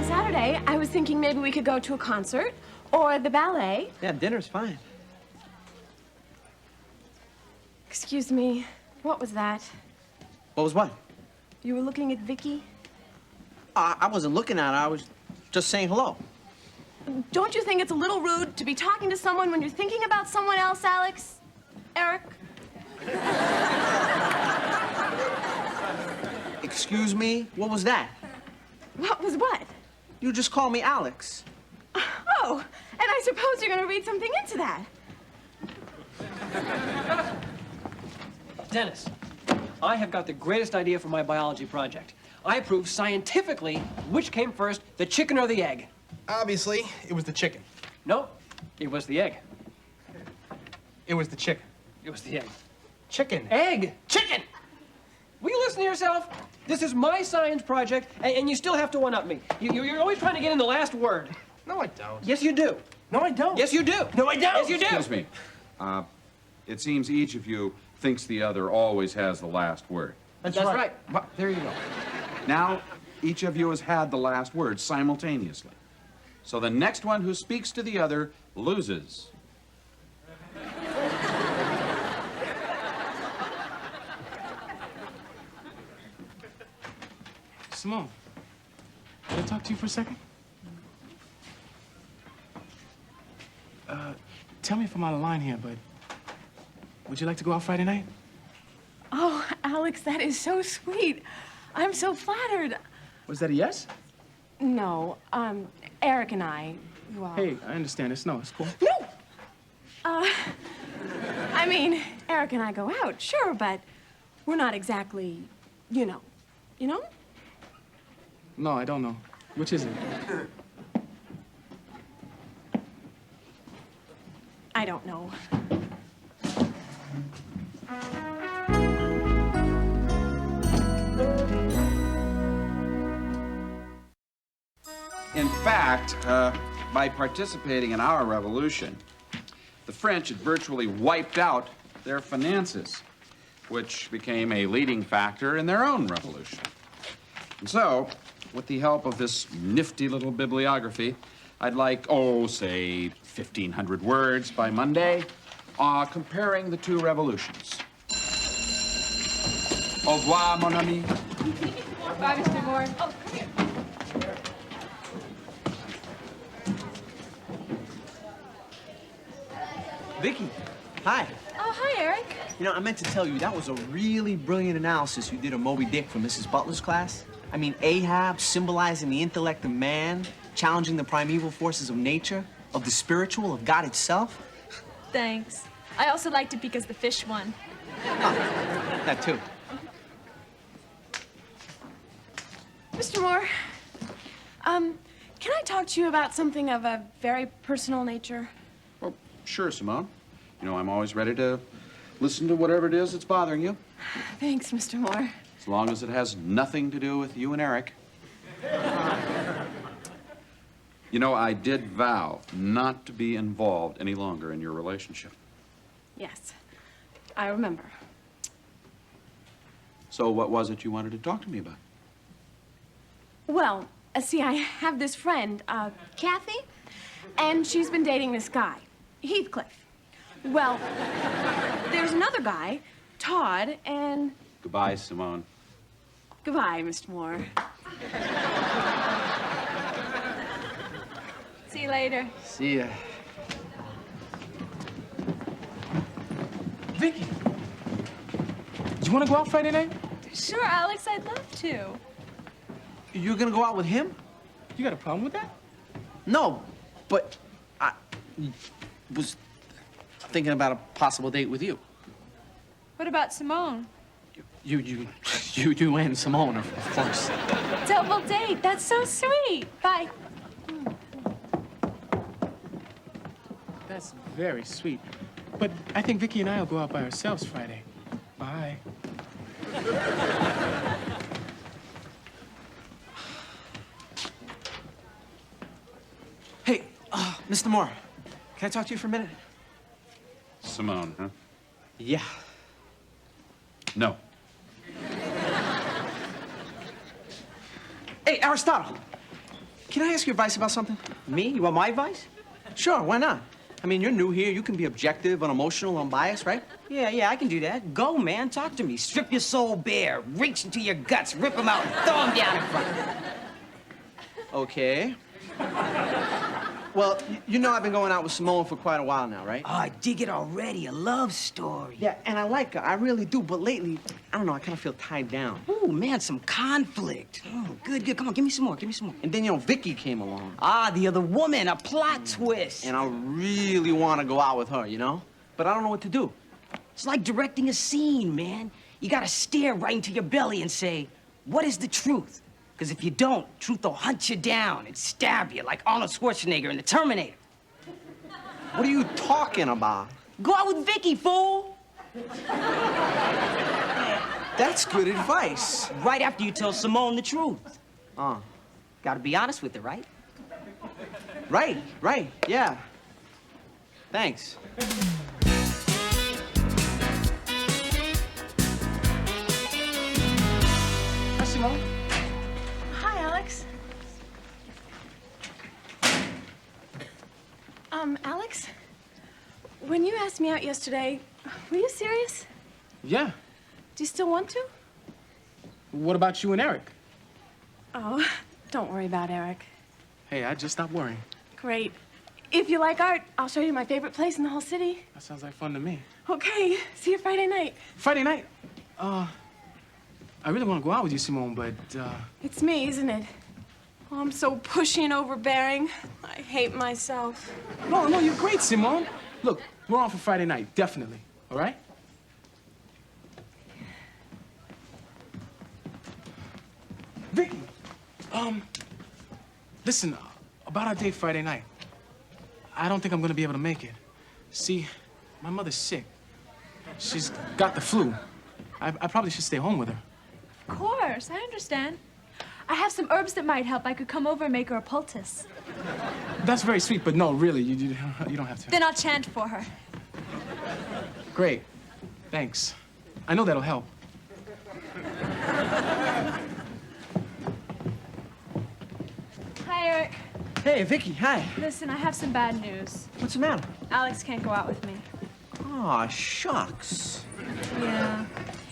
Saturday, I was thinking maybe we could go to a concert or the ballet. Yeah, dinner's fine. Excuse me, what was that? What was what? You were looking at Viki? I wasn't looking at her. I was just saying hello. Don't you think it's a little rude to be talking to someone when you're thinking about someone else, Alex? Eric? Excuse me? What was that? What was what? You just called me Alex. Oh, and I suppose you're going to read something into that. Dennis, I have got the greatest idea for my biology project. I prove scientifically which came first, the chicken or the egg. Obviously, it was the chicken. No, it was the egg. It was the chicken. It was the egg. Chicken. Egg! Chicken! Will you listen to yourself? This is my science project, and you still have to one-up me. You're always trying to get in the last word. No, I don't. Yes, you do. No, I don't. Yes, you do. No, I don't. Yes, you do. Excuse me. It seems each of you thinks the other always has the last word. That's right. But there you go. Now, each of you has had the last word simultaneously. So the next one who speaks to the other loses. Simone, can I talk to you for a second? Tell me if I'm out of line here, but would you like to go out Friday night? Oh, Alex, that is so sweet. I'm so flattered. Was that a yes? No, Eric and I, well... Hey, I understand. It's cool. No! I mean, Eric and I go out, sure, but we're not exactly, you know. You know? No, I don't know. Which is it? I don't know. In fact, by participating in our revolution, the French had virtually wiped out their finances, which became a leading factor in their own revolution. And so, with the help of this nifty little bibliography, I'd like, say, 1,500 words by Monday, comparing the two revolutions. Au revoir, mon ami. Bye, Mr. Moore. Oh, come here. Viki, hi. Oh, hi, Eric. You know, I meant to tell you, that was a really brilliant analysis you did of Moby Dick for Mrs. Butler's class. I mean, Ahab symbolizing the intellect of man, challenging the primeval forces of nature, of the spiritual, of God itself. Thanks. I also liked it because the fish won. That too. Mr. Moore, can I talk to you about something of a very personal nature? Well, sure, Simone. You know, I'm always ready to listen to whatever it is that's bothering you, Thanks, Mr. Moore. as long as it has nothing to do with you and Eric. You know, I did vow not to be involved any longer in your relationship. Yes, I remember. So what was it you wanted to talk to me about? Well, see, I have this friend, Kathy, and she's been dating this guy, Heathcliff. Well, there's another guy, Todd, and... Goodbye, Simone. Goodbye, Mr. Moore. See you later. See ya. Viki, you want to go out Friday night? Sure, Alex, I'd love to. You're gonna go out with him? You got a problem with that? No, but I was thinking about a possible date with you. What about Simone? You and Simone, of course. Double date. That's so sweet. Bye. That's very sweet. But I think Viki and I will go out by ourselves Friday. Bye. Hey, Mr. Moore, can I talk to you for a minute? Simone, huh? Yeah. No. Hey, Aristotle, can I ask your advice about something? Me? You want my advice? Sure, why not? I mean, you're new here. You can be objective, unemotional, unbiased, right? Yeah, I can do that. Go, man, talk to me. Strip your soul bare, reach into your guts, rip them out, and throw them down in front. Okay. Well, you know I've been going out with Simone for quite a while now, right? Oh, I dig it already. A love story. Yeah, and I like her. I really do. But lately, I don't know, I kind of feel tied down. Ooh, man, some conflict. Oh, good. Come on, give me some more. And then, you know, Viki came along. Ah, the other woman, a plot twist. And I really want to go out with her, you know? But I don't know what to do. It's like directing a scene, man. You gotta stare right into your belly and say, what is the truth? Because if you don't, truth will hunt you down and stab you like Arnold Schwarzenegger in The Terminator. What are you talking about? Go out with Viki, fool! That's good advice. Right after you tell Simone the truth. Uh, Gotta be honest with her, right? right, yeah. Thanks. Hi, Simone. Hi, Alex. Alex, when you asked me out yesterday, were you serious? Yeah. Do you still want to? What about you and Eric? Oh, don't worry about Eric. Hey, I just stopped worrying. Great. If you like art, I'll show you my favorite place in the whole city. That sounds like fun to me. Okay, see you Friday night. Friday night? I really want to go out with you, Simone, but, It's me, isn't it? Oh, I'm so pushy and overbearing. I hate myself. No, you're great, Simone. Look, we're on for Friday night, definitely. All right? Vicky, listen, about our date Friday night. I don't think I'm gonna be able to make it. See, my mother's sick. She's got the flu. I probably should stay home with her. Of course, I understand. I have some herbs that might help. I could come over and make her a poultice. That's very sweet, but no, really, you don't have to. Then I'll chant for her. Great. Thanks. I know that'll help. Hi, Eric. Hey, Viki, hi. Listen, I have some bad news. What's the matter? Alex can't go out with me. Aw, shucks. Yeah.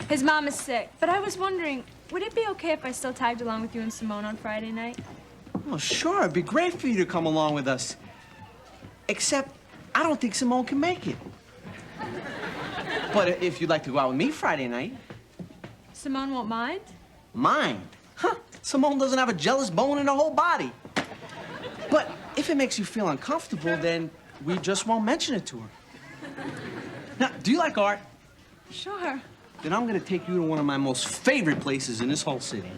His mom is sick, but I was wondering, would it be okay if I still tagged along with you and Simone on Friday night? Well, sure, it'd be great for you to come along with us. Except, I don't think Simone can make it. But if you'd like to go out with me Friday night, Simone won't mind? mind. Huh, Simone doesn't have a jealous bone in her whole body. But if it makes you feel uncomfortable, then we just won't mention it to her. Now, do you like art? Sure. Then I'm gonna take you to one of my most favorite places in this whole city.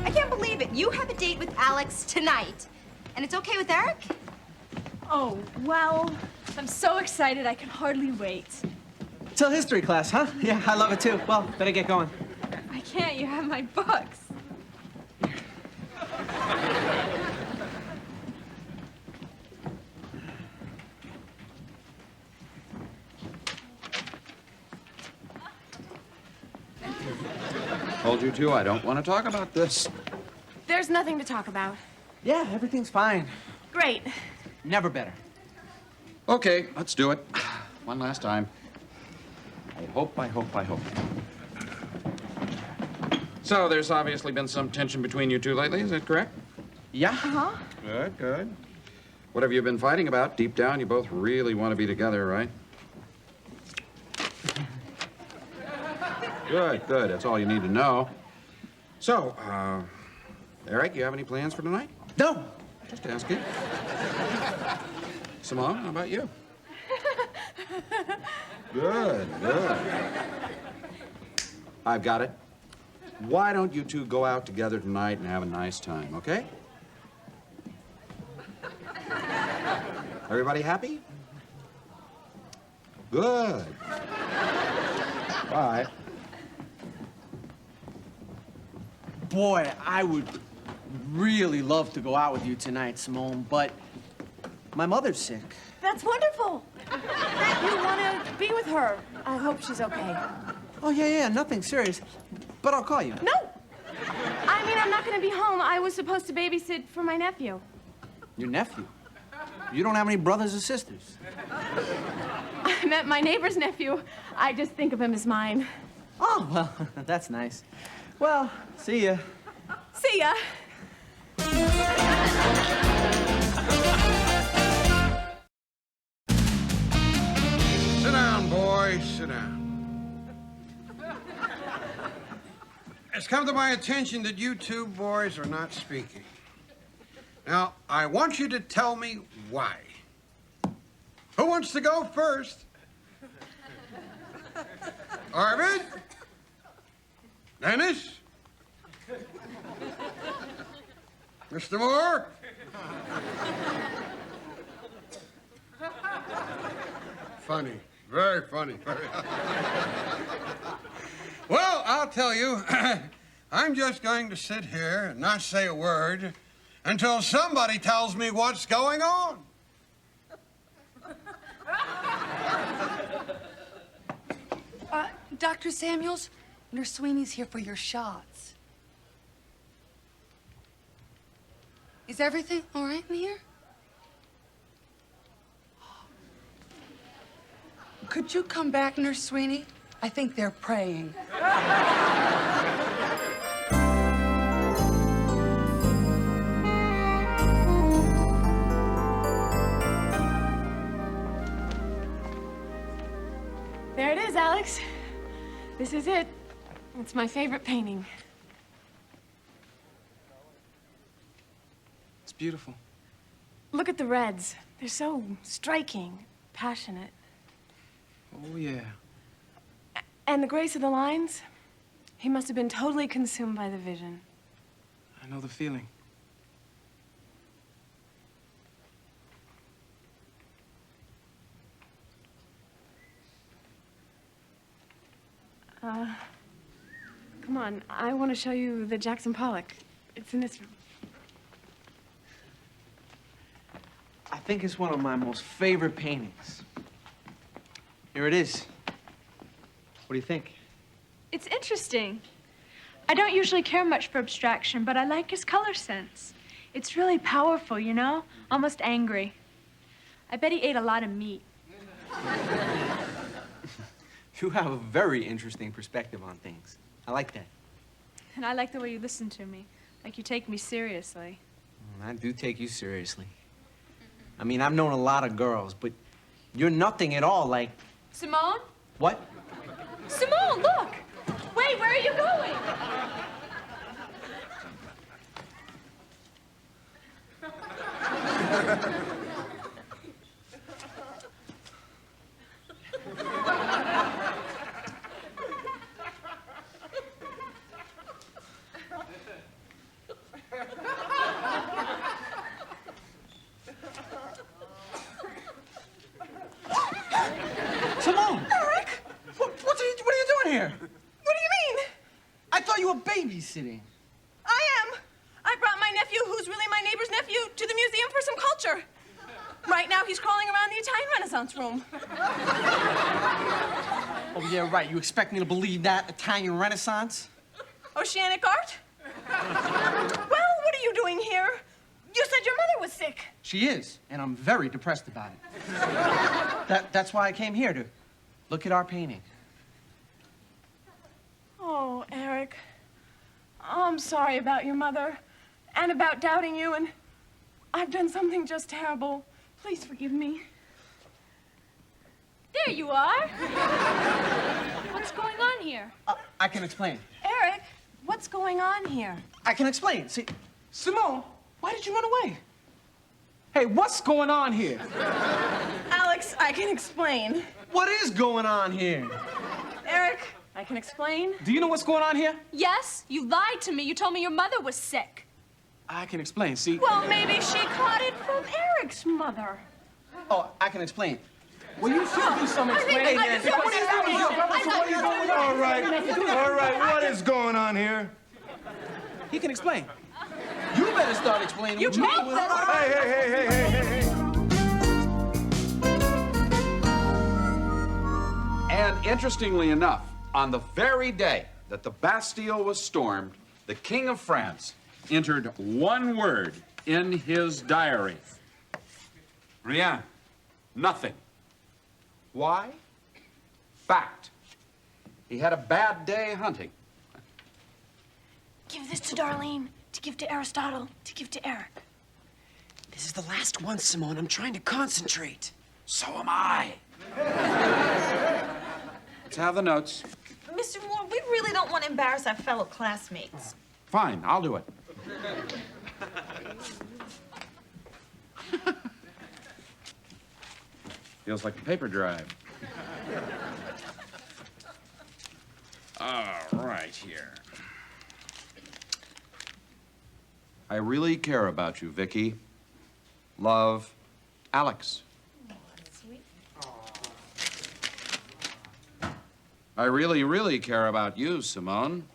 I can't believe it. You have a date with Alex tonight. And it's okay with Eric? Oh, well, I'm so excited I can hardly wait. Till history class, huh? Yeah, I love it too. Well, better get going. I can't, you have my books. Told you to, I don't want to talk about this. There's nothing to talk about. Yeah, everything's fine. Great. Never better. Okay, let's do it. One last time. I hope. So, there's obviously been some tension between you two lately, is that correct? Yeah? Uh-huh. Good. What have you been fighting about? Deep down, you both really want to be together, right? Good. That's all you need to know. So, Eric, you have any plans for tonight? No. Just asking. Simone, how about you? Good. I've got it. Why don't you two go out together tonight and have a nice time, okay? Everybody happy? Good. Bye. Boy, I would really love to go out with you tonight, Simone, but my mother's sick. That's wonderful. You want to be with her her. I hope she's okay. Oh, yeah, nothing serious. But I'll call you. No! I mean, I'm not gonna be home. I was supposed to babysit for my nephew. Your nephew? You don't have any brothers or sisters? I met my neighbor's nephew. I just think of him as mine. Oh, well, that's nice. Well, see ya. See ya. Sit down, boy. Sit down. It's come to my attention that you two boys are not speaking. Now, I want you to tell me why. Who wants to go first? Arvid? Dennis? Mr. Moore? Funny. Very funny. Well, I'll tell you, I'm just going to sit here and not say a word until somebody tells me what's going on. Dr. Samuels, Nurse Sweeney's here for your shots. Is everything all right in here? Could you come back, Nurse Sweeney? I think they're praying. There it is, Alex. This is it. It's my favorite painting. It's beautiful. Look at the reds. They're so striking, passionate. Oh, yeah. And the grace of the lines? He must have been totally consumed by the vision. I know the feeling. Come on, I want to show you the Jackson Pollock. It's in this room. I think it's one of my most favorite paintings. Here it is. What do you think? It's interesting. I don't usually care much for abstraction, but I like his color sense. It's really powerful, you know? Almost angry. I bet he ate a lot of meat. You have a very interesting perspective on things. I like that. And I like the way you listen to me. Like you take me seriously. I do take you seriously. I mean, I've known a lot of girls, but you're nothing at all like... Simone? What? Simone, look! Wait, where are you going? Simone! Eric! What are you doing here? What do you mean? I thought you were babysitting. I am. I brought my nephew, who's really my neighbor's nephew, to the museum for some culture. Right now, he's crawling around the Italian Renaissance room. Oh, yeah, right. You expect me to believe that? Italian Renaissance? Oceanic art? Well, what are you doing here? You said your mother was sick. She is, and I'm very depressed about it. That's why I came here, to look at our painting. Oh, Eric. Oh, I'm sorry about your mother and about doubting you, and I've done something just terrible. Please forgive me. There you are. What's going on here? I can explain. Eric, what's going on here? I can explain. See, Simone, why did you run away? Hey, what's going on here? Alex, I can explain. what is going on here? Eric, I can explain. Do you know what's going on here? Yes, you lied to me. You told me your mother was sick. I can explain. See, Well, maybe she caught it from Eric's mother. Oh, I can explain. well, you should do some explaining. All right, what is going on here? He can explain. You better start explaining. You what you both better. Hey. And interestingly enough, on the very day that the Bastille was stormed, the King of France entered one word in his diary. Rien. Nothing. Why? Fact. He had a bad day hunting. Give this to Darlene, to give to Aristotle, to give to Eric. This is the last one, Simone. I'm trying to concentrate. So am I. Let's have the notes. Mr. Moore, we really don't want to embarrass our fellow classmates. Fine, I'll do it. Feels like a paper drive. All right, here. I really care about you, Viki. Love, Alex. Oh, that's sweet. I really, really care about you, Simone.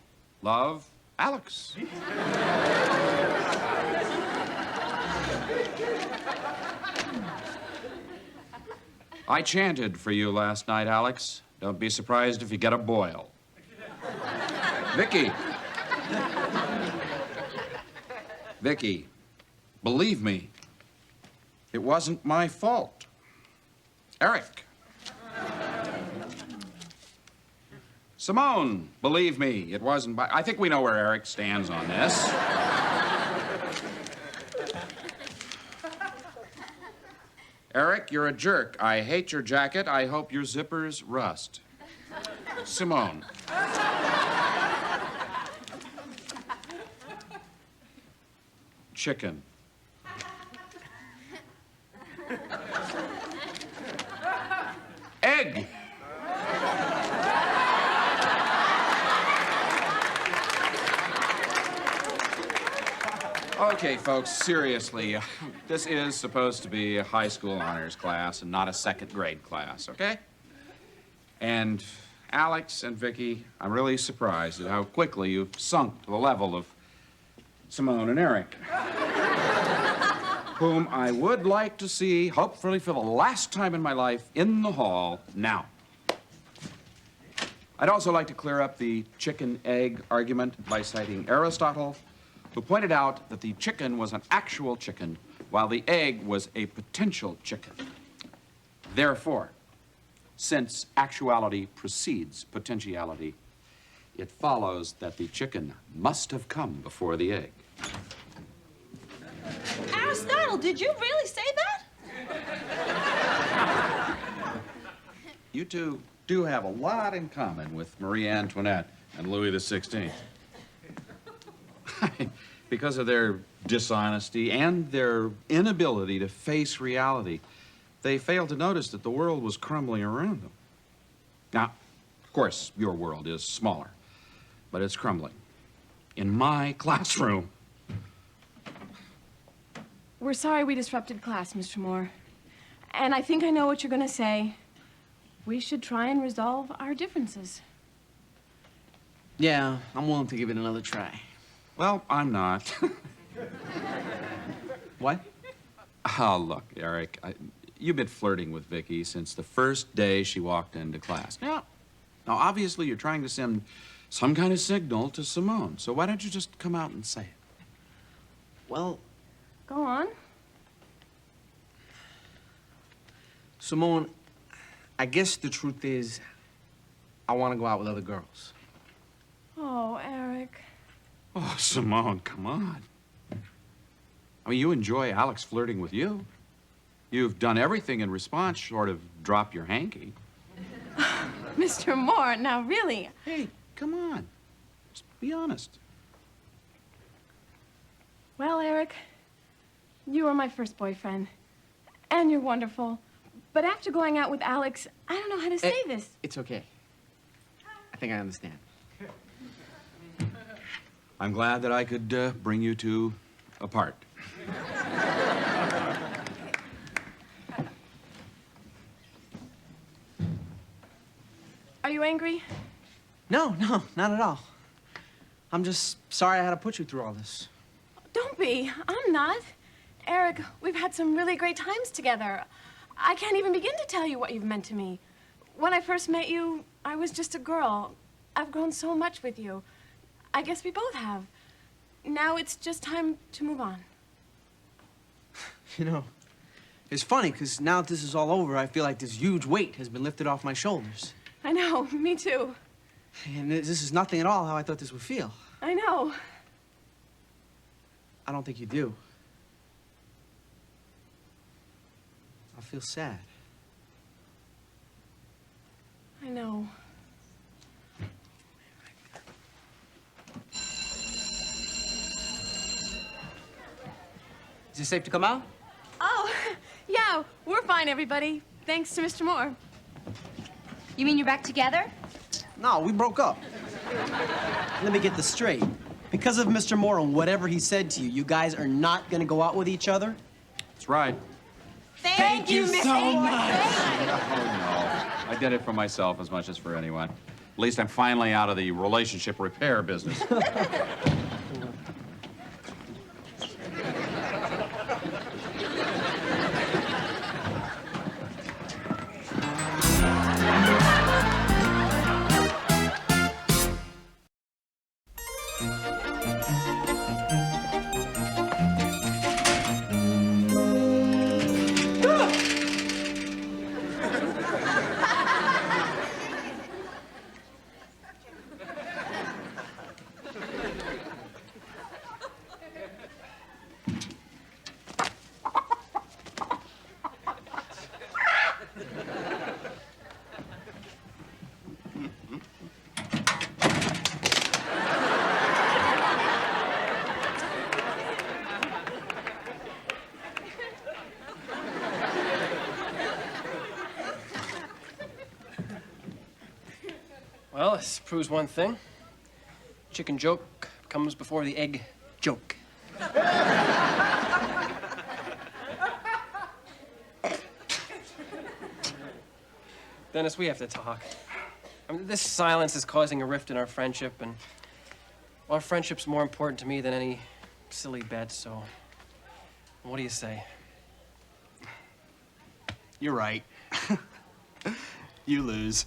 Love, Alex. I chanted for you last night, Alex. Don't be surprised if you get a boil. Viki. Viki, believe me, it wasn't my fault. Eric. Simone, believe me, it wasn't my... I think we know where Eric stands on this. Eric, you're a jerk. I hate your jacket. I hope your zippers rust. Simone. Chicken. Egg. Okay, folks, seriously, this is supposed to be a high school honors class and not a second grade class, okay? And Alex and Viki, I'm really surprised at how quickly you've sunk to the level of Simone and Eric, whom I would like to see, hopefully for the last time in my life, in the hall now. I'd also like to clear up the chicken-egg argument by citing Aristotle, who pointed out that the chicken was an actual chicken, while the egg was a potential chicken. Therefore, since actuality precedes potentiality, it follows that the chicken must have come before the egg. Aristotle, did you really say that? You two do have a lot in common with Marie Antoinette and Louis XVI. Because of their dishonesty and their inability to face reality, they failed to notice that the world was crumbling around them. Now, of course, your world is smaller, but it's crumbling. In my classroom. We're sorry we disrupted class, Mr. Moore. And I think I know what you're going to say. We should try and resolve our differences. Yeah, I'm willing to give it another try. Well, I'm not. What? Oh, look, Eric, you've been flirting with Viki since the first day she walked into class. Now, obviously, you're trying to send some kind of signal to Simone, so why don't you just come out and say it? Well, Go on. Simone, I guess the truth is, I want to go out with other girls. Oh, Eric. Oh, Simone, come on. I mean, you enjoy Alex flirting with you. You've done everything in response, short of drop your hanky. Mr. Moore, now really. Hey, come on. Just be honest. Well, Eric, you were my first boyfriend. And you're wonderful. But after going out with Alex, I don't know how to say this. It's okay. I think I understand. I'm glad that I could bring you two apart. Are you angry? No, not at all. I'm just sorry I had to put you through all this. Don't be. I'm not. Eric, we've had some really great times together. I can't even begin to tell you what you've meant to me. when I first met you, I was just a girl. I've grown so much with you. I guess we both have. Now it's just time to move on. You know, it's funny, because now that this is all over, I feel like this huge weight has been lifted off my shoulders. I know, me too. And this is nothing at all how I thought this would feel. I know. I don't think you do. I feel sad. I know. Is it safe to come out? Oh, yeah, we're fine, everybody. Thanks to Mr. Moore. You mean you're back together? No, we broke up. Let me get this straight. Because of Mr. Moore and whatever he said to you, you guys are not gonna go out with each other? That's right. Thank you, Mr. Moore. Oh, no. I did it for myself as much as for anyone. At least I'm finally out of the relationship repair business. Well, this proves one thing. Chicken joke comes before the egg joke. Dennis, we have to talk. I mean, this silence is causing a rift in our friendship, and our friendship's more important to me than any silly bet, so what do you say? You're right. You lose.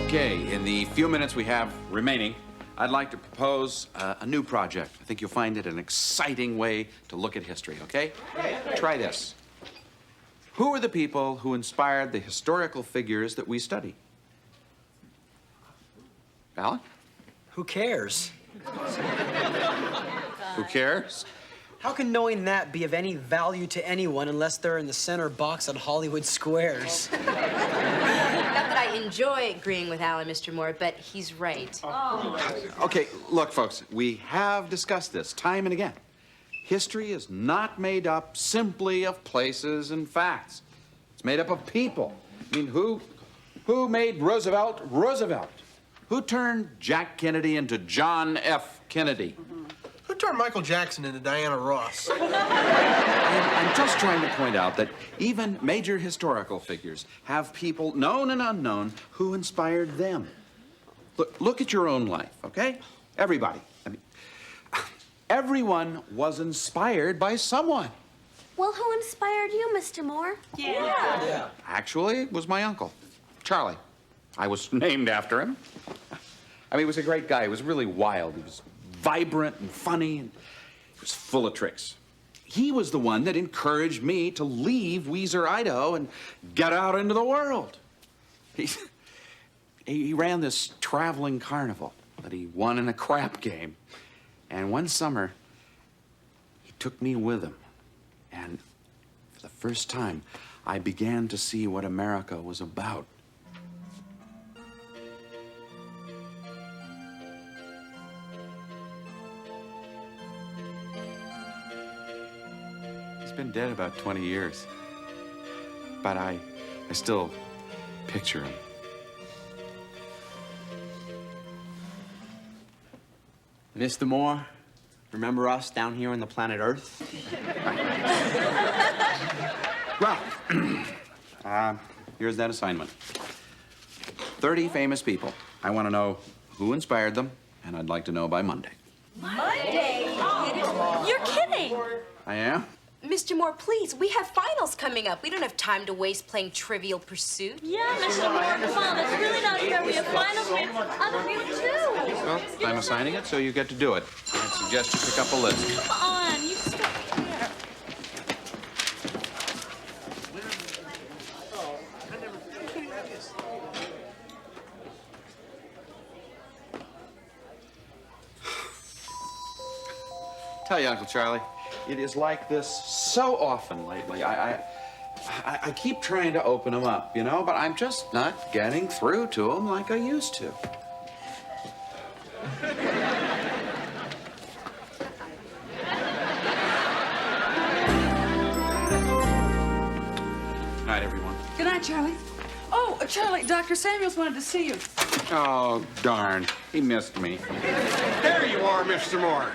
Okay, in the few minutes we have remaining, I'd like to propose a new project. I think you'll find it an exciting way to look at history, okay? Try this. Who are the people who inspired the historical figures that we study? Alan? Who cares? Who cares? How can knowing that be of any value to anyone unless they're in the center box on Hollywood Squares? Not that I enjoy agreeing with Alan, Mr. Moore, but he's right. Okay, look, folks, we have discussed this time and again. History is not made up simply of places and facts. It's made up of people. I mean, who made Roosevelt Roosevelt? Who turned Jack Kennedy into John F. Kennedy? Who turned Michael Jackson into Diana Ross? I'm just trying to point out that even major historical figures have people, known and unknown, who inspired them. Look at your own life, okay? Everybody. I mean, everyone was inspired by someone. Well, who inspired you, Mr. Moore? Yeah. Actually, it was my uncle, Charlie. I was named after him. I mean, he was a great guy. He was really wild. He was vibrant and funny, and he was full of tricks. He was the one that encouraged me to leave Weiser, Idaho, and get out into the world. He ran this traveling carnival that he won in a crap game. And one summer, he took me with him. And for the first time, I began to see what America was about. He's been dead about 20 years. But I still picture him. Mr. Moore, remember us down here on the planet Earth? Well, here's that assignment. 30 famous people. I want to know who inspired them, and I'd like to know by Monday. Monday? You're kidding. I am? Mr. Moore, please, we have finals coming up. We don't have time to waste playing Trivial Pursuit. Yeah, Mr. Moore, come on, that's really not fair. We have finals, we have other people too. Well, I'm assigning it, so you get to do it. I suggest you pick up a list. Come on, you just don't care. Tell you, Uncle Charlie, it is like this so often lately. I keep trying to open them up, you know, but I'm just not getting through to them like I used to. Night, everyone. Good night, Charlie. Oh, Charlie, Dr. Samuels wanted to see you. Oh, darn. He missed me. There you are, Mr. Moore.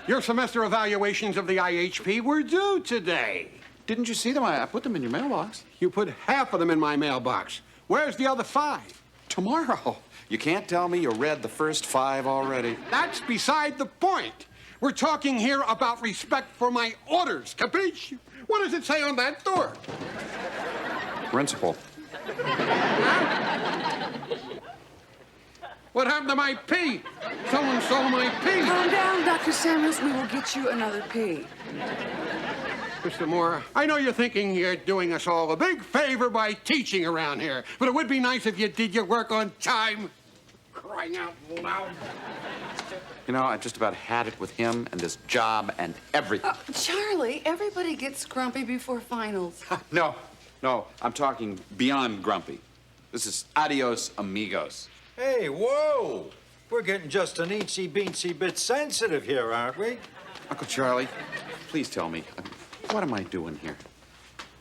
Your semester evaluations of the IHP were due today. Didn't you see them? I put them in your mailbox. You put half of them in my mailbox. Where's the other 5? Tomorrow. You can't tell me you read the first 5 already. That's beside the point. We're talking here about respect for my orders, capiche? What does it say on that door? Principal. What happened to my pee? Someone stole my pee. Calm down, Dr. Samuels. We will get you another pee. Mr. Moore, I know you're thinking you're doing us all a big favor by teaching around here, but it would be nice if you did your work on time. Crying out loud. You know, I just about had it with him and this job and everything. Charlie, everybody gets grumpy before finals. No, I'm talking beyond grumpy. This is adios, amigos. Hey, whoa! We're getting just an eensy-beensy bit sensitive here, aren't we? Uncle Charlie, please tell me, what am I doing here?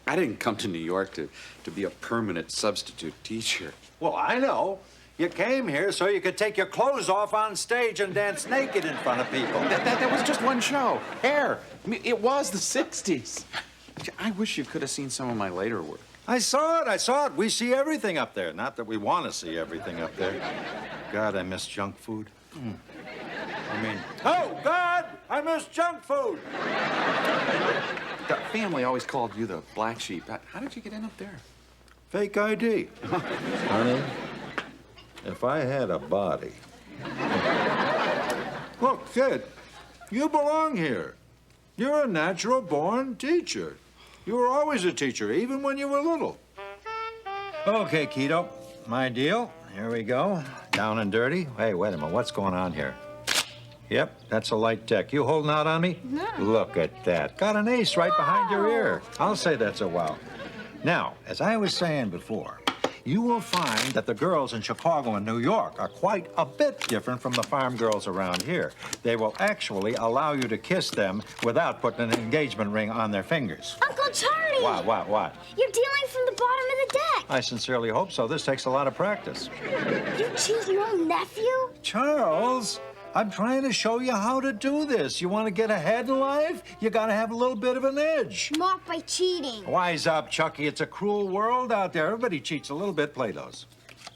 I didn't come to New York to be a permanent substitute teacher. Well, I know. You came here so you could take your clothes off on stage and dance naked in front of people. That was just one show. Hair. I mean, it was the 60s. I wish you could have seen some of my later work. I saw it. We see everything up there. Not that we want to see everything up there. God, I miss junk food. Oh, God, I miss junk food. The family always called you the black sheep. How did you get in up there? Fake ID. Honey, if I had a body. Look, kid, you belong here. You're a natural-born teacher. You were always a teacher, even when you were little. Okay, Keto, my deal. Here we go. Down and dirty. Hey, wait a minute. What's going on here? Yep, that's a light deck. You holding out on me? No. Look at that. Got an ace right behind your ear. I'll say that's a wow. Now, as I was saying before, you will find that the girls in Chicago and New York are quite a bit different from the farm girls around here. They will actually allow you to kiss them without putting an engagement ring on their fingers. Uncle Charlie! What? You're dealing from the bottom of the deck. I sincerely hope so. This takes a lot of practice. You cheat your own nephew? Charles, I'm trying to show you how to do this. You want to get ahead in life? You got to have a little bit of an edge. Not by cheating. Wise up, Chucky. It's a cruel world out there. Everybody cheats a little bit. Play those.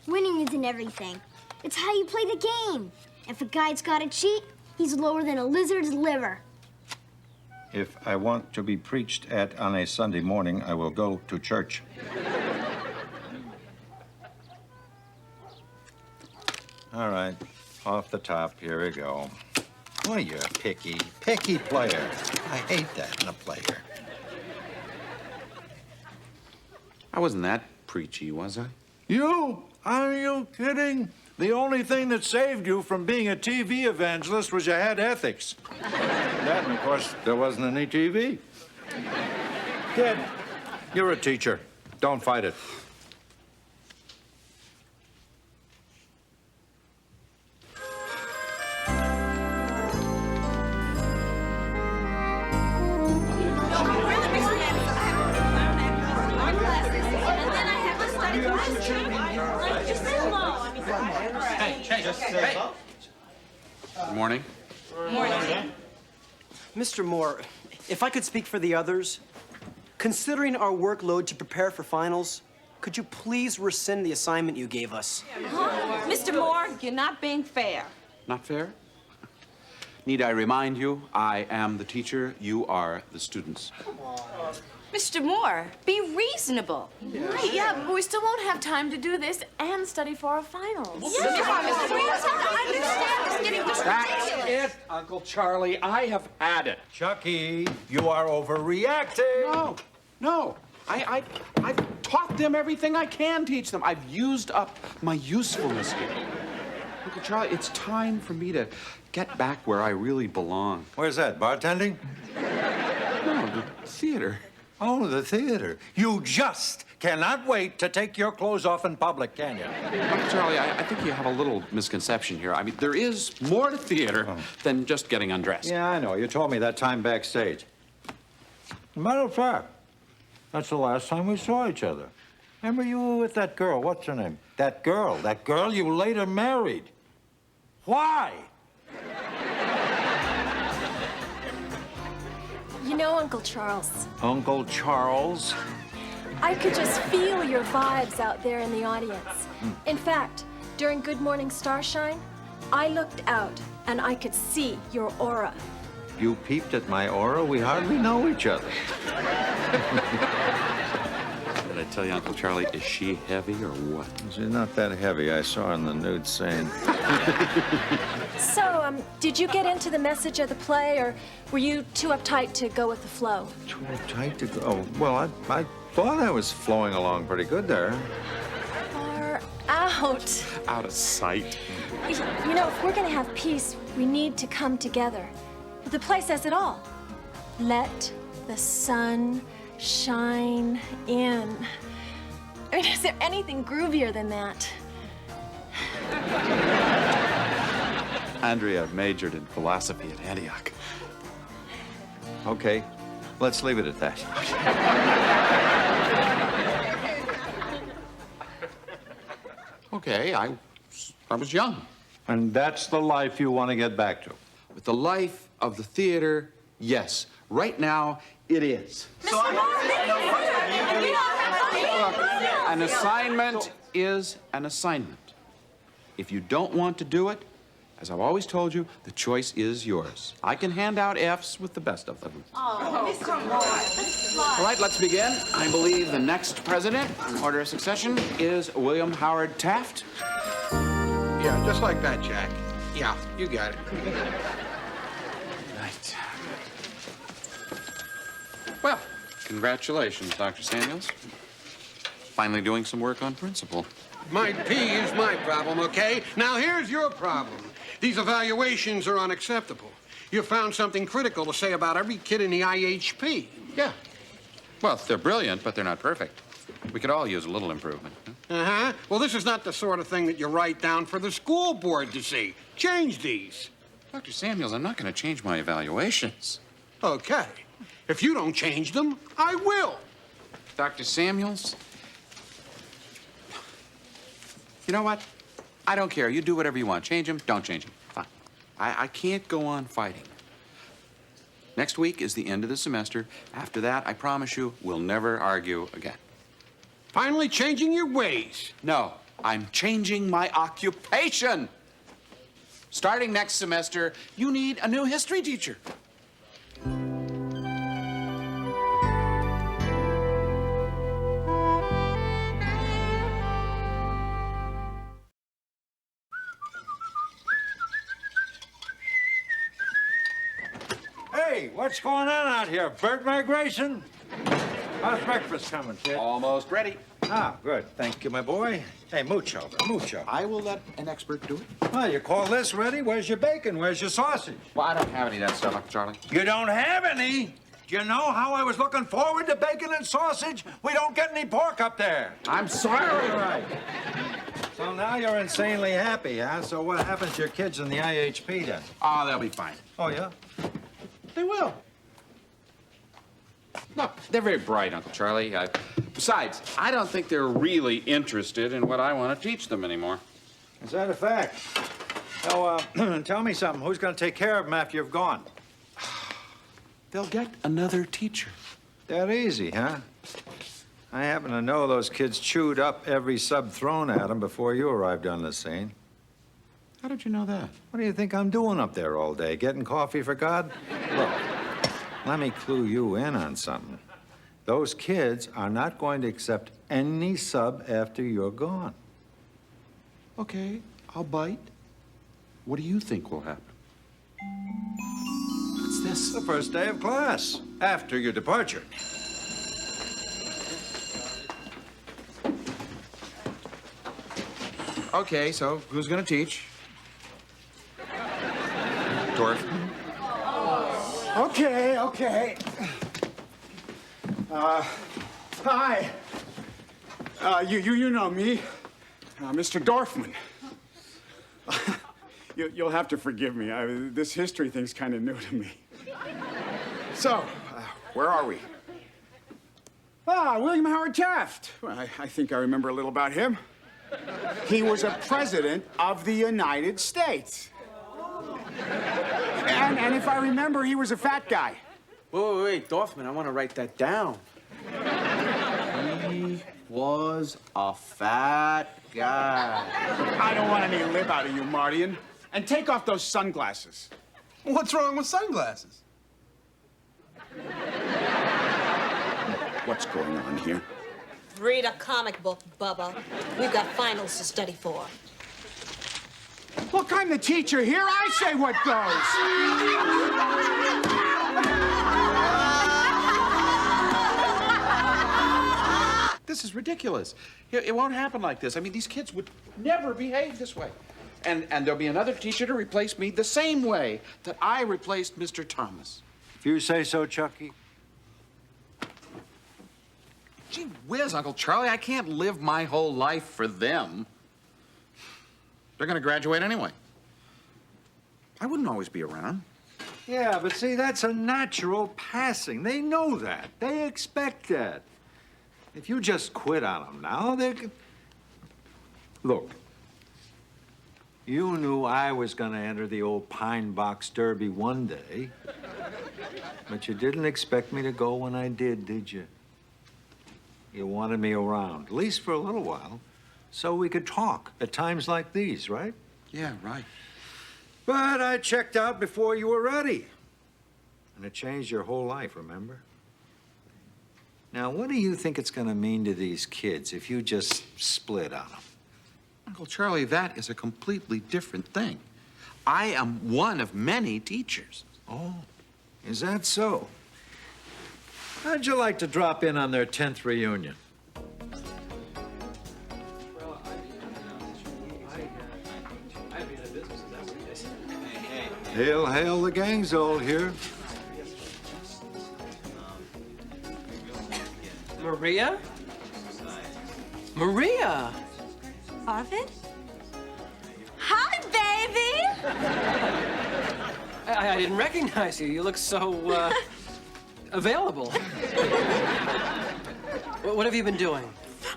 Winning isn't everything. It's how you play the game. If a guy's got to cheat, he's lower than a lizard's liver. If I want to be preached at on a Sunday morning, I will go to church. All right, off the top, here we go. Boy, you're a picky player. I hate that in a player. I wasn't that preachy, was I? You? Are you kidding? The only thing that saved you from being a TV evangelist was you had ethics. That, and of course, there wasn't any TV. Kid, you're a teacher. Don't fight it. Hey. Good morning. Mr. Moore, if I could speak for the others, considering our workload to prepare for finals, could you please rescind the assignment you gave us? Mr. Moore, you're not being fair. Not fair? Need I remind you, I am the teacher, you are the students. Mr. Moore, be reasonable. Right, yeah, but we still won't have time to do this and study for our finals. That's it, Uncle Charlie. I have had it. Chucky, you are overreacting. No. I've taught them everything I can teach them. I've used up my usefulness here. Uncle Charlie, it's time for me to get back where I really belong. Where's that, bartending? No, the theater. Oh, the theater. You just cannot wait to take your clothes off in public, can you? Uncle Charlie, I think you have a little misconception here. I mean, there is more to theater than just getting undressed. Yeah, I know. You told me that time backstage. As a matter of fact, that's the last time we saw each other. Remember you were with that girl. What's her name? That girl you later married. Why? You know, Uncle Charles, Uncle Charles? I could just feel your vibes out there in the audience. In fact, during Good Morning Starshine, I looked out and I could see your aura. You peeped at my aura? We hardly know each other. Did I tell you, Uncle Charlie, is she heavy or what? She's not that heavy. I saw her in the nude scene. So, did you get into the message of the play, or were you too uptight to go with the flow? Too tight to go. Oh, well, I thought I was flowing along pretty good there. Far out. Out of sight. You know, if we're gonna have peace, we need to come together. The play says it all. Let the sun shine in. I mean, is there anything groovier than that? Andrea majored in philosophy at Antioch. Okay, let's leave it at that. Okay, I was young. And that's the life you want to get back to? With the life of the theater, yes. Right now, it is. So An assignment is an assignment. If you don't want to do it, as I've always told you, the choice is yours. I can hand out Fs with the best of them. Oh, Mr. Moore. All right, let's begin. I believe the next president in order of succession is William Howard Taft. Yeah, just like that, Jack. Yeah, you got it. Right. Well, congratulations, Dr. Samuels. Finally doing some work on principle. My P is my problem, okay? Now, here's your problem. These evaluations are unacceptable. You found something critical to say about every kid in the IHP. Yeah. Well, they're brilliant, but they're not perfect. We could all use a little improvement. Uh-huh. Well, this is not the sort of thing that you write down for the school board to see. Change these. Dr. Samuels, I'm not going to change my evaluations. Okay. If you don't change them, I will. Dr. Samuels, you know what? I don't care. You do whatever you want. Change them, don't change them. Fine. I can't go on fighting. Next week is the end of the semester. After that, I promise you, we'll never argue again. Finally changing your ways. No, I'm changing my occupation. Starting next semester, you need a new history teacher. Hey, what's going on out here? Bird migration? How's breakfast coming, kid? Almost ready. Ah, good. Thank you, my boy. Hey, mooch over, mooch over. I will let an expert do it. Well, you call this ready? Where's your bacon? Where's your sausage? Well, I don't have any of that stuff, Uncle Charlie. You don't have any? Do you know how I was looking forward to bacon and sausage? We don't get any pork up there. I'm sorry. All right. So now you're insanely happy, huh? So what happens to your kids in the IHP then? Oh, they'll be fine. Oh, yeah? They will. Look, they're very bright, Uncle Charlie. Besides, I don't think they're really interested in what I want to teach them anymore. Is that a fact? So, tell me something. Who's going to take care of them after you've gone? They'll get another teacher. That easy, huh? I happen to know those kids chewed up every sub thrown at them before you arrived on the scene. How did you know that? What do you think I'm doing up there all day? Getting coffee for God? Look, let me clue you in on something. Those kids are not going to accept any sub after you're gone. Okay, I'll bite. What do you think will happen? What's this? The first day of class, after your departure. Okay, so who's gonna teach? Dorf. Okay. Hi. You know me, Mr. Dorfman. You'll have to forgive me. This history thing's kind of new to me. So, where are we? William Howard Taft. Well, I think I remember a little about him. He was a president of the United States. And if I remember, he was a fat guy. Wait, Dorfman, I want to write that down. He was a fat guy. I don't want any lip out of you, Marty. And take off those sunglasses. What's wrong with sunglasses? What's going on here? Read a comic book, Bubba. We've got finals to study for. Look, I'm the teacher here. I say what goes. This is ridiculous. It won't happen like this. I mean, these kids would never behave this way. And there'll be another teacher to replace me the same way that I replaced Mr. Thomas. If you say so, Chucky. Gee whiz, Uncle Charlie, I can't live my whole life for them. They're gonna graduate anyway. I wouldn't always be around. Yeah, but see, that's a natural passing. They know that. They expect that. If you just quit on them now, they could... Look, you knew I was gonna enter the old pine box derby one day, but you didn't expect me to go when I did you? You wanted me around, at least for a little while, so we could talk at times like these, right? Yeah, right. But I checked out before you were ready. And it changed your whole life, remember? Now, what do you think it's going to mean to these kids if you just split on them? Uncle Charlie, that is a completely different thing. I am one of many teachers. Oh, is that so? How'd you like to drop in on their 10th reunion? Hail, hail, the gang's all here. Maria? Maria! Arvid? Hi, baby! I didn't recognize you. You look so, available. What have you been doing?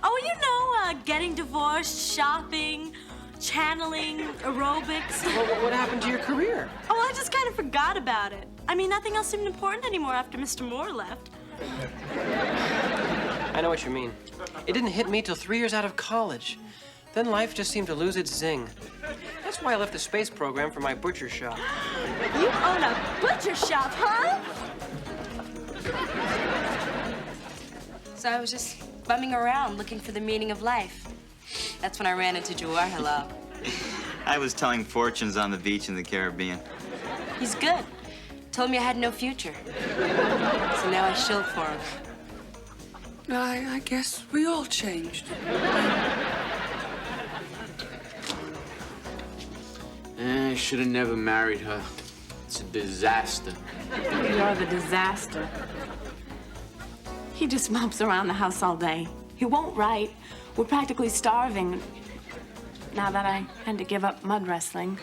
Oh, you know, getting divorced, shopping, channeling, aerobics. What happened to your career? Oh, I just kind of forgot about it. I mean, nothing else seemed important anymore after Mr. Moore left. I know what you mean. It didn't hit me till 3 years out of college. Then life just seemed to lose its zing. That's why I left the space program for my butcher shop. You own a butcher shop, huh? So I was just bumming around looking for the meaning of life. That's when I ran into Jawaharlal. I was telling fortunes on the beach in the Caribbean. He's good. Told me I had no future. So now I shill for him. I guess we all changed. I should have never married her. It's a disaster. You're the disaster. He just mopes around the house all day. He won't write. We're practically starving now that I had to give up mud wrestling.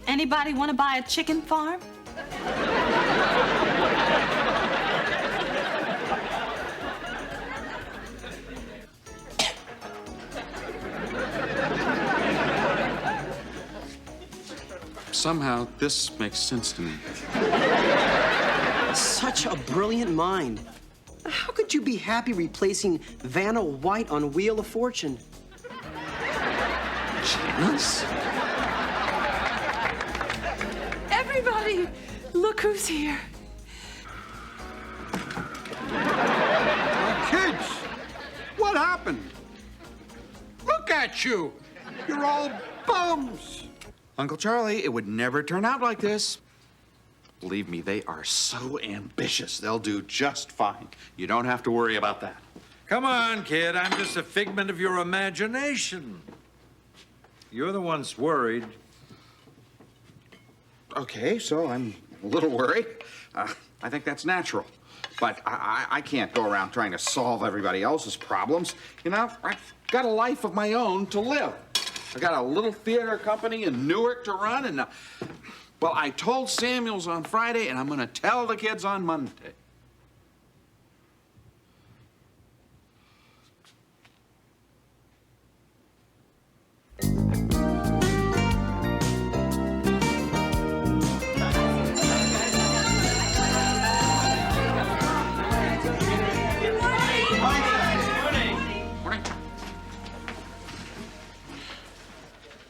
Anybody want to buy a chicken farm? Somehow, this makes sense to me. Such a brilliant mind. How could you be happy replacing Vanna White on Wheel of Fortune? Janice? Everybody, look who's here. Kids, what happened? Look at you. You're all bums. Uncle Charlie, it would never turn out like this. Believe me, they are so ambitious. They'll do just fine. You don't have to worry about that. Come on, kid. I'm just a figment of your imagination. You're the one's worried. Okay, so I'm a little worried. I think that's natural. But I can't go around trying to solve everybody else's problems. You know, I've got a life of my own to live. I got a little theater company in Newark to run, and, well, I told Samuels on Friday, and I'm gonna tell the kids on Monday.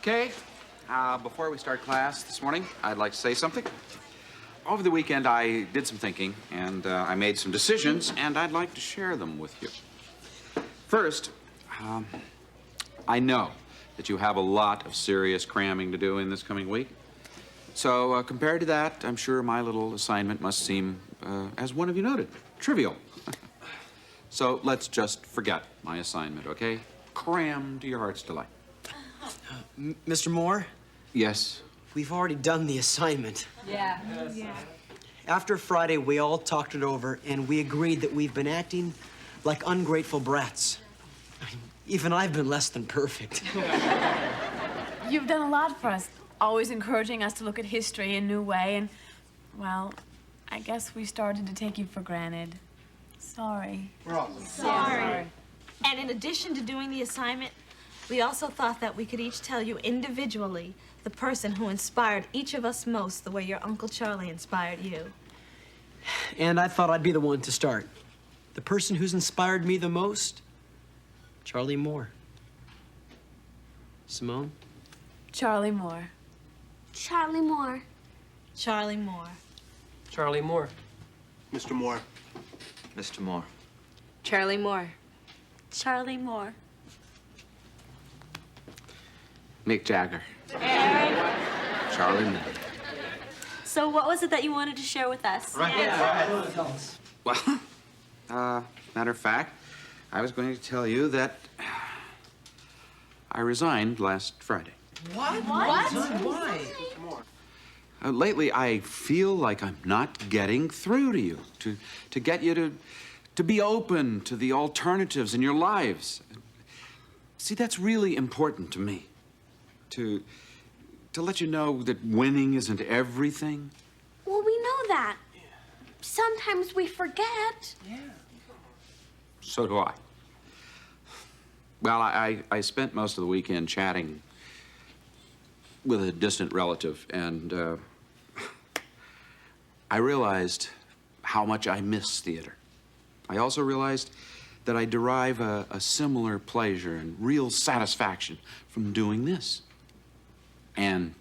Okay, before we start class this morning, I'd like to say something. Over the weekend, I did some thinking, and I made some decisions, and I'd like to share them with you. First, I know that you have a lot of serious cramming to do in this coming week. So compared to that, I'm sure my little assignment must seem, as one of you noted, trivial. So let's just forget my assignment, okay? Cram to your heart's delight. Mr. Moore? Yes? We've already done the assignment. Yeah. Yeah. After Friday, we all talked it over, and we agreed that we've been acting like ungrateful brats. Even I've been less than perfect. You've done a lot for us, always encouraging us to look at history in a new way, and, well, I guess we started to take you for granted. Sorry. We're all Sorry. And in addition to doing the assignment, we also thought that we could each tell you individually the person who inspired each of us most the way your Uncle Charlie inspired you. And I thought I'd be the one to start. The person who's inspired me the most? Charlie Moore. Simone? Charlie Moore. Charlie Moore. Charlie Moore. Charlie Moore. Mr. Moore. Mr. Moore. Charlie Moore. Charlie Moore. Mick Jagger. Charlie Moore. So what was it that you wanted to share with us? Well, matter of fact, I was going to tell you that I resigned last Friday. What? Why? Lately, I feel like I'm not getting through to you, to get you to be open to the alternatives in your lives. See, that's really important to me. To let you know that winning isn't everything. Well, we know that. Sometimes we forget. Yeah. So do I. Well, I spent most of the weekend chatting with a distant relative, and I realized how much I miss theater. I also realized that I derive a similar pleasure and real satisfaction from doing this. And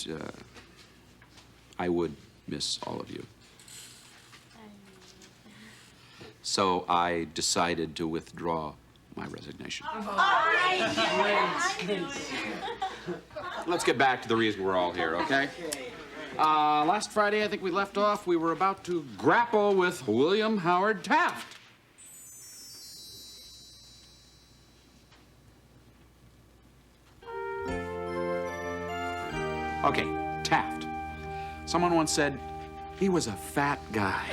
I would miss all of you. So I decided to withdraw my resignation. Let's get back to the reason we're all here, okay? Last Friday, I think we left off, we were about to grapple with William Howard Taft. Okay, Taft. Someone once said he was a fat guy.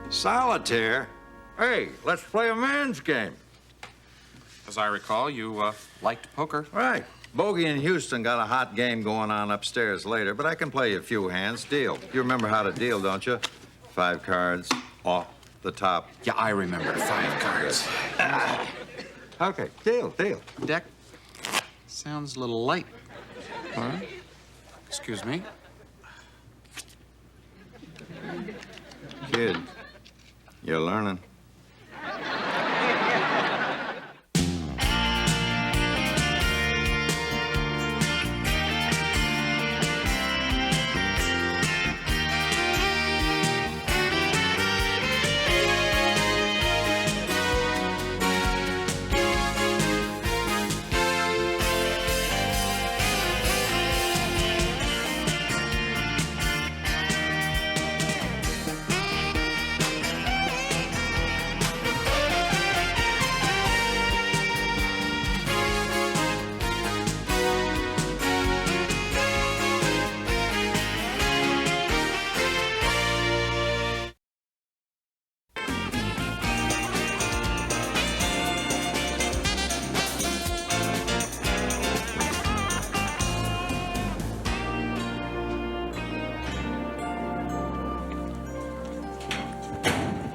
Solitaire? Hey, let's play a man's game. As I recall, you liked poker. Right. Bogey in Houston got a hot game going on upstairs later, but I can play you a few hands. Deal. You remember how to deal, don't you? 5 cards off the top. Yeah, I remember 5 cards. Okay, deal. Deck sounds a little light. Huh? Excuse me. Kid, you're learning.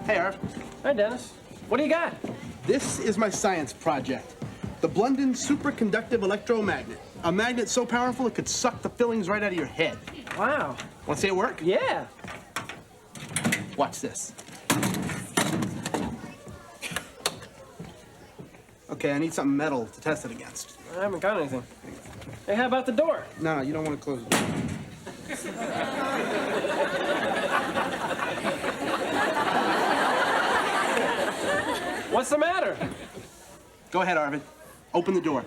Hey, Arv. Hi, Dennis. What do you got? This is my science project. The Blunden superconductive electromagnet. A magnet so powerful it could suck the fillings right out of your head. Wow. Want to see it work? Yeah. Watch this. Okay, I need something metal to test it against. I haven't got anything. Hey, how about the door? No, you don't want to close the door. What's the matter? Go ahead, Arvid. Open the door.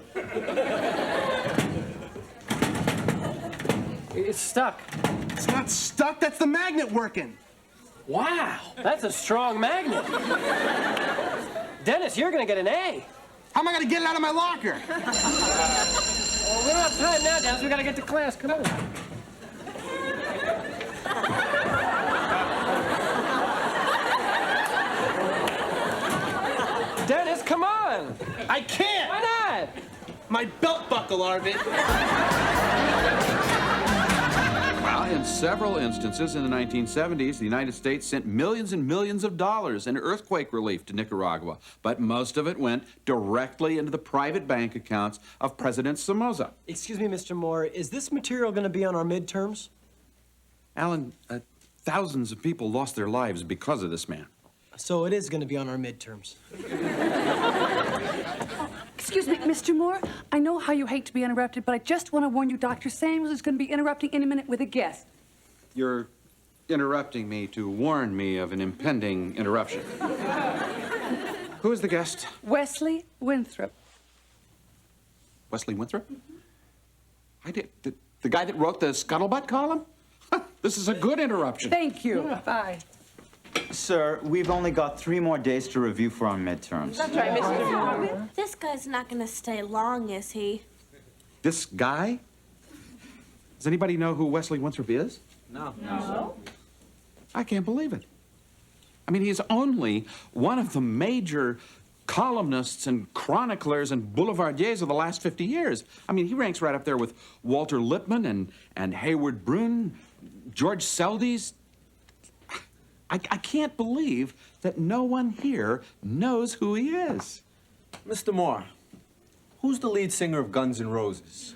It's stuck. It's not stuck. That's the magnet working. Wow, that's a strong magnet. Dennis, you're gonna get an A. How am I gonna get it out of my locker? Well, we don't have time now, Dennis. We gotta get to class. Come on. Dennis, come on. I can't. Why not? My belt buckle, Arvid. Well, in several instances in the 1970s, the United States sent millions and millions of dollars in earthquake relief to Nicaragua, but most of it went directly into the private bank accounts of President Somoza. Excuse me, Mr. Moore, is this material going to be on our midterms? Alan, thousands of people lost their lives because of this man. So it is going to be on our midterms. Excuse me, Mr. Moore. I know how you hate to be interrupted, but I just want to warn you, Dr. Samuels is going to be interrupting any minute with a guest. You're interrupting me to warn me of an impending interruption. Who is the guest? Wesley Winthrop. Wesley Winthrop? I did. The guy that wrote the Scuttlebutt column? This is a good interruption. Thank you. Yeah. Bye. Sir, we've only got 3 more days to review for our midterms. That's right, Mr. Moore. This guy's not gonna stay long, is he? This guy? Does anybody know who Wesley Winthrop is? No. I can't believe it. I mean, he's only one of the major columnists and chroniclers and boulevardiers of the last 50 years. I mean, he ranks right up there with Walter Lippmann and Hayward Brune, George Seldes. I can't believe that no one here knows who he is. Mr. Moore, who's the lead singer of Guns N' Roses?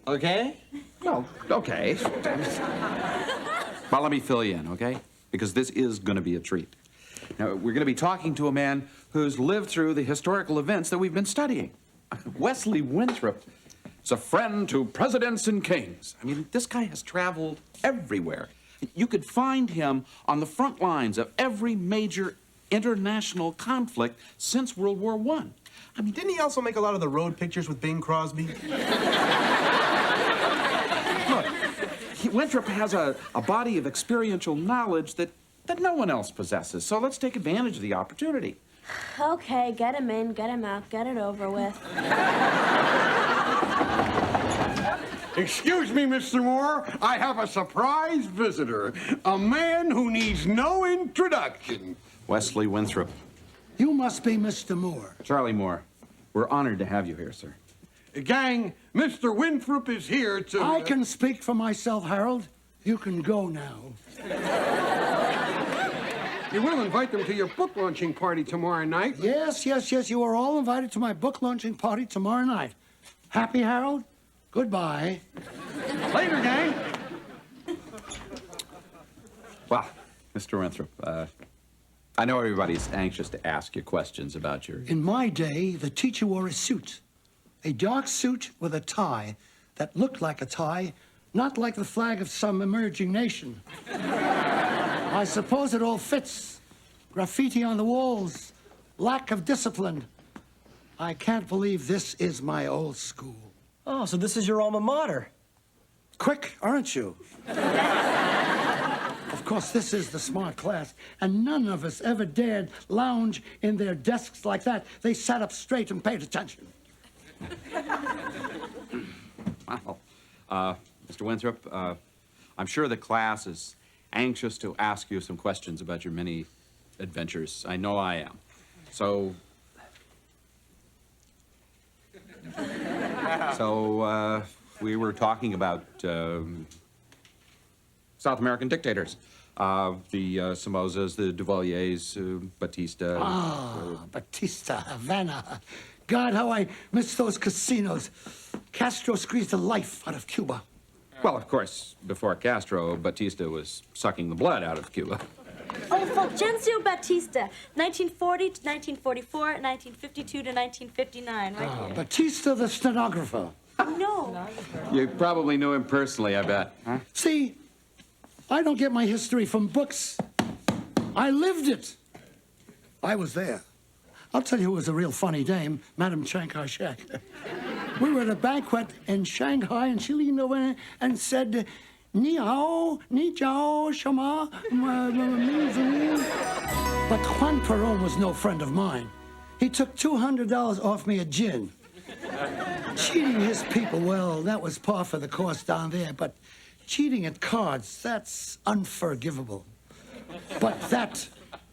Okay? Well, okay. Well, let me fill you in, okay? Because this is going to be a treat. Now, we're going to be talking to a man who's lived through the historical events that we've been studying. Wesley Winthrop He's a friend to presidents and kings. I mean, this guy has traveled everywhere. You could find him on the front lines of every major international conflict since World War I. I mean, didn't he also make a lot of the road pictures with Bing Crosby? Look, Winthrop has a body of experiential knowledge that no one else possesses, so let's take advantage of the opportunity. Okay, get him in, get him out, get it over with. Excuse me, Mr. Moore. I have a surprise visitor. A man who needs no introduction. Wesley Winthrop. You must be Mr. Moore. Charlie Moore. We're honored to have you here, sir. Gang, Mr. Winthrop is here to... I can speak for myself, Harold. You can go now. You will invite them to your book launching party tomorrow night. Yes, yes, yes. You are all invited to my book launching party tomorrow night. Happy, Harold? Goodbye. Later, gang. Well, Mr. Winthrop, I know everybody's anxious to ask you questions about your... In my day, the teacher wore a suit. A dark suit with a tie that looked like a tie, not like the flag of some emerging nation. I suppose it all fits. Graffiti on the walls, lack of discipline. I can't believe this is my old school. Oh, so this is your alma mater. Quick, aren't you? Of course, this is the smart class, and none of us ever dared lounge in their desks like that. They sat up straight and paid attention. Wow. Mr. Winthrop, I'm sure the class is anxious to ask you some questions about your many adventures. I know I am. So... we were talking about South American dictators. The Somozas, the Duvaliers, Batista. Batista, Havana. God, how I miss those casinos. Castro squeezed the life out of Cuba. Well, of course, before Castro, Batista was sucking the blood out of Cuba. Oh, Fulgencio Batista, 1940 to 1944, 1952 to 1959, right here. Batista, the stenographer. No. You probably knew him personally, I bet. Huh? See, I don't get my history from books. I lived it. I was there. I'll tell you who was a real funny dame, Madame Chiang Kai-shek. We were at a banquet in Shanghai, and she leaned over and said, Ni hao, ni jiao, shama, But Juan Perón was no friend of mine. He took $200 off me a gin. Cheating his people, well, that was par for the course down there, but cheating at cards, that's unforgivable. But that,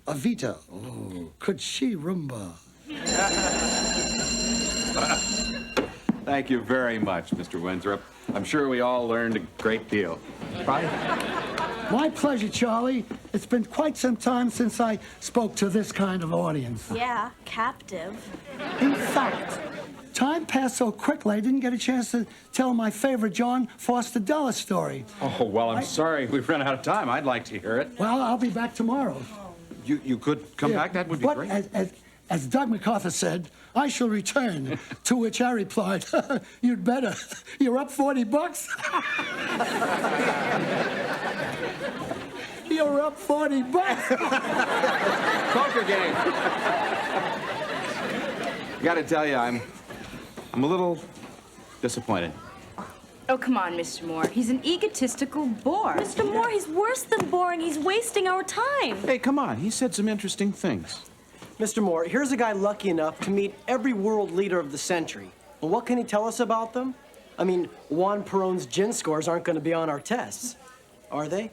Evita, oh, could she rumba? Thank you very much, Mr. Winthrop. I'm sure we all learned a great deal. Right? My pleasure, Charlie. It's been quite some time since I spoke to this kind of audience. Yeah, captive. In fact, time passed so quickly I didn't get a chance to tell my favorite John Foster Dulles story. Oh, well, I'm sorry we've run out of time. I'd like to hear it. Well, I'll be back tomorrow. You could come back? That would be great. As Doug MacArthur said, I shall return. To which I replied, you'd better. You're up $40. You're up $40. Poker game. I gotta tell you, I'm a little disappointed. Oh, come on, Mr. Moore. He's an egotistical bore. Mr. Moore, he's worse than boring. He's wasting our time. Hey, come on. He said some interesting things. Mr. Moore, here's a guy lucky enough to meet every world leader of the century. Well, what can he tell us about them? I mean, Juan Perón's gin scores aren't going to be on our tests, are they?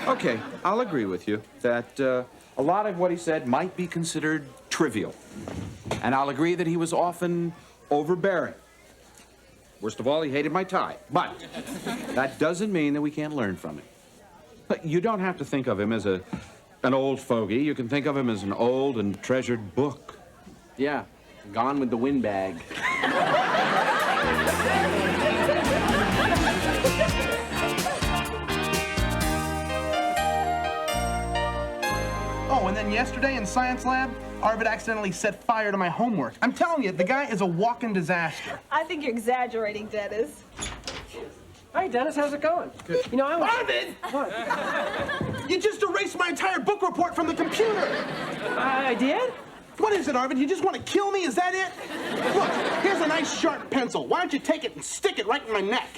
Okay, I'll agree with you that a lot of what he said might be considered trivial. And I'll agree that he was often overbearing. Worst of all, he hated my tie. But that doesn't mean that we can't learn from him. But you don't have to think of him as an old fogey. You can think of him as an old and treasured book. Yeah, gone with the windbag. Oh, and then yesterday in science lab, Arvid accidentally set fire to my homework. I'm telling you, the guy is a walking disaster. I think you're exaggerating, Dennis. Hi, Dennis. How's it going? Good. You know, I was... Arvid! What? You just erased my entire book report from the computer. I did? What is it, Arvid? You just want to kill me? Is that it? Look, here's a nice sharp pencil. Why don't you take it and stick it right in my neck?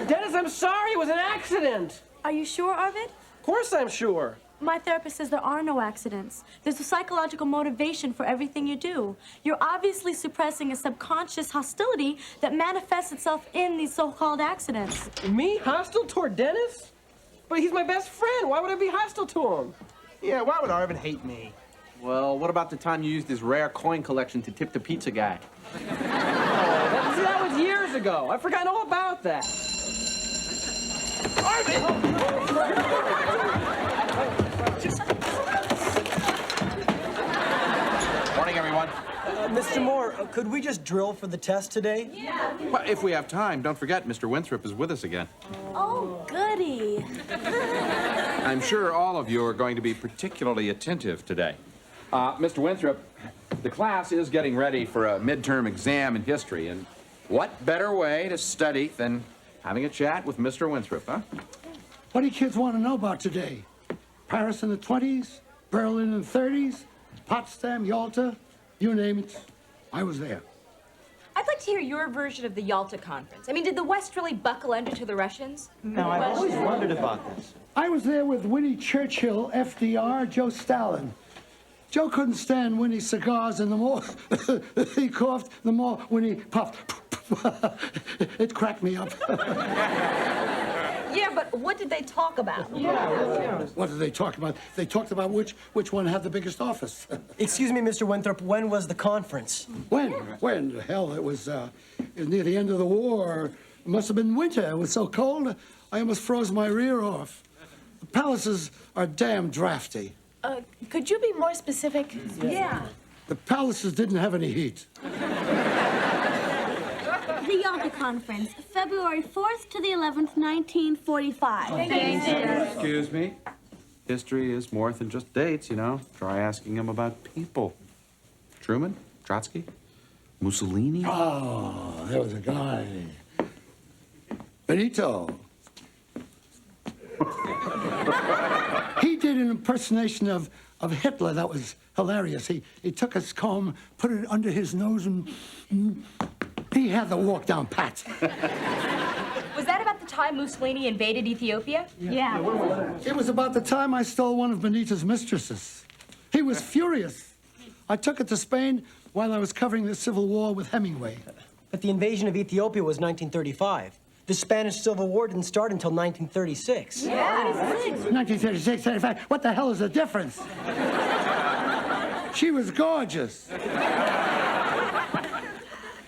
Dennis, I'm sorry. It was an accident. Are you sure, Arvid? Of course I'm sure. My therapist says there are no accidents. There's a psychological motivation for everything you do. You're obviously suppressing a subconscious hostility that manifests itself in these so-called accidents. Me? Hostile toward Dennis? But he's my best friend. Why would I be hostile to him? Yeah, why would Arvid hate me? Well, what about the time you used his rare coin collection to tip the pizza guy? That was years ago. I've forgotten all about that. Morning, everyone. Mr. Moore, could we just drill for the test today? Yeah. Well, if we have time, don't forget Mr. Winthrop is with us again. Oh, goody. I'm sure all of you are going to be particularly attentive today. Mr. Winthrop, the class is getting ready for a midterm exam in history, and what better way to study than having a chat with Mr. Winthrop, huh? What do you kids want to know about today? Paris in the 20s, Berlin in the 30s, Potsdam, Yalta, you name it. I was there. I'd like to hear your version of the Yalta Conference. I mean, did the West really buckle under to the Russians? No, I've always wondered about this. I was there with Winnie Churchill, FDR, Joe Stalin. Joe couldn't stand Winnie's cigars, and the more he coughed, the more Winnie puffed. It cracked me up. Yeah, but what did they talk about? What did they talk about? They talked about which one had the biggest office. Excuse me, Mr. Winthrop, when was the conference? When? Hell, it was near the end of the war. It must have been winter. It was so cold, I almost froze my rear off. The palaces are damn drafty. Could you be more specific? Yeah. The palaces didn't have any heat. The Yalta Conference, February 4th to the 11th, 1945. Excuse me? History is more than just dates, you know. Try asking him about people. Truman? Trotsky? Mussolini? Oh, there was a guy. Benito. He did an impersonation of Hitler that was hilarious. He took his comb, put it under his nose, and he had the walk down pat. Was that about the time Mussolini invaded Ethiopia? Yeah. It was about the time I stole one of Benito's mistresses. He was furious. I took it to Spain while I was covering the Civil War with Hemingway. But the invasion of Ethiopia was 1935. The Spanish Civil War didn't start until 1936. Yeah. 1936, 35. What the hell is the difference? She was gorgeous.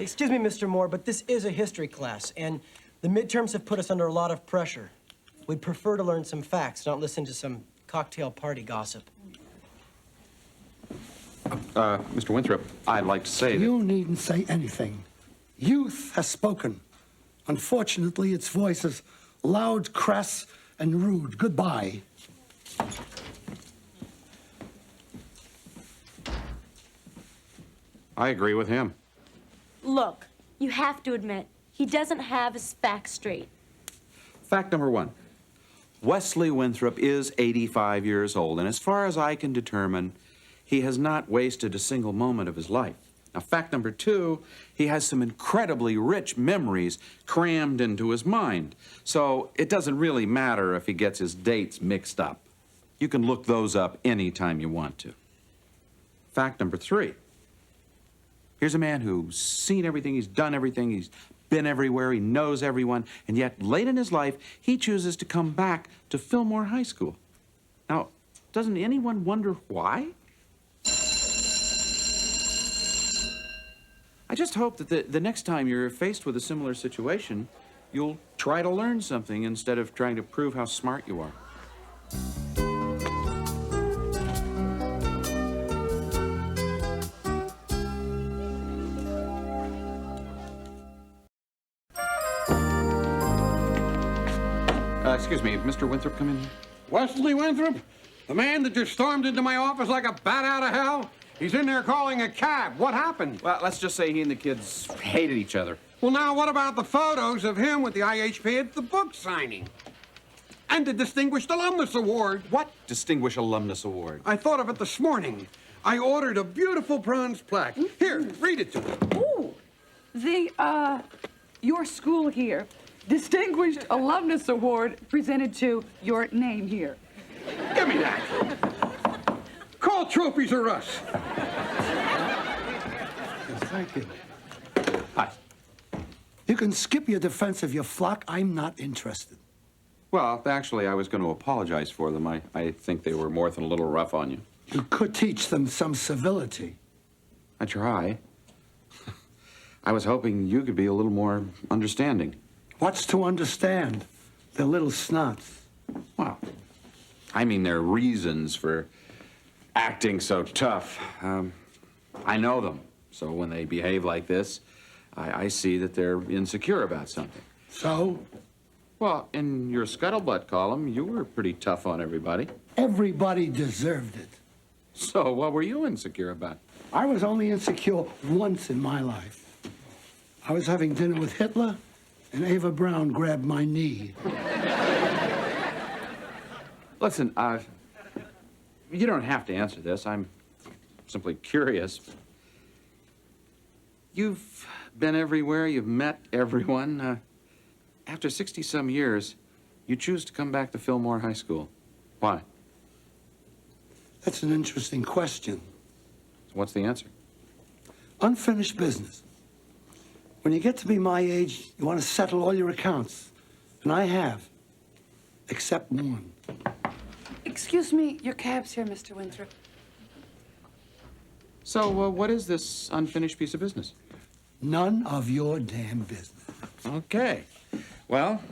Excuse me, Mr. Moore, but this is a history class, and the midterms have put us under a lot of pressure. We'd prefer to learn some facts, not listen to some cocktail party gossip. Mr. Winthrop, I'd like to say that... You needn't say anything. Youth has spoken. Unfortunately, its voice is loud, crass, and rude. Goodbye. I agree with him. Look, you have to admit, he doesn't have his facts straight. Fact number one. Wesley Winthrop is 85 years old, and as far as I can determine, he has not wasted a single moment of his life. Now, fact number two, he has some incredibly rich memories crammed into his mind. So it doesn't really matter if he gets his dates mixed up. You can look those up anytime you want to. Fact number three, here's a man who's seen everything, he's done everything, he's been everywhere, he knows everyone, and yet late in his life, he chooses to come back to Fillmore High School. Now, doesn't anyone wonder why? I just hope that the next time you're faced with a similar situation, you'll try to learn something instead of trying to prove how smart you are. Excuse me, Mr. Winthrop come in here? Wesley Winthrop? The man that just stormed into my office like a bat out of hell? He's in there calling a cab. What happened? Well, let's just say he and the kids hated each other. Well, now, what about the photos of him with the IHP at the book signing? And the Distinguished Alumnus Award. What Distinguished Alumnus Award? I thought of it this morning. I ordered a beautiful bronze plaque. Here, read it to me. Ooh, your school here, Distinguished Alumnus Award presented to your name here. Give me that. Call trophies or us. Thank you. Hi. You can skip your defense of your flock. I'm not interested. Well, actually, I was going to apologize for them. I think they were more than a little rough on you. You could teach them some civility. I try. I was hoping you could be a little more understanding. What's to understand? They're little snots. Well, I mean, there are reasons for acting so tough. I know them. So when they behave like this, I see that they're insecure about something. So? Well, in your scuttlebutt column, you were pretty tough on everybody. Everybody deserved it. So what were you insecure about? I was only insecure once in my life. I was having dinner with Hitler, and Ava Brown grabbed my knee. Listen, you don't have to answer this. I'm simply curious. You've been everywhere. You've met everyone. After 60-some years, you choose to come back to Fillmore High School. Why? That's an interesting question. What's the answer? Unfinished business. When you get to be my age, you want to settle all your accounts. And I have. Except one. Excuse me, your cab's here, Mr. Winthrop. So, what is this unfinished piece of business? None of your damn business. Okay. Well,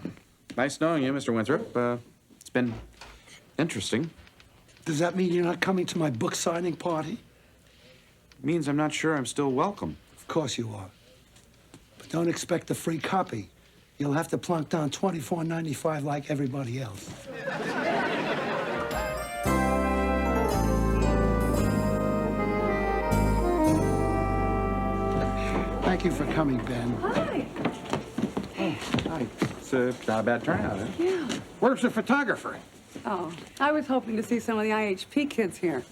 nice knowing you, Mr. Winthrop. It's been interesting. Does that mean you're not coming to my book signing party? Means I'm not sure I'm still welcome. Of course you are. But don't expect a free copy. You'll have to plunk down $24.95 like everybody else. Thank you for coming, Ben. Hi. Hi. It's not a bad turnout, huh? Yeah. Where's the photographer? Oh, I was hoping to see some of the IHP kids here.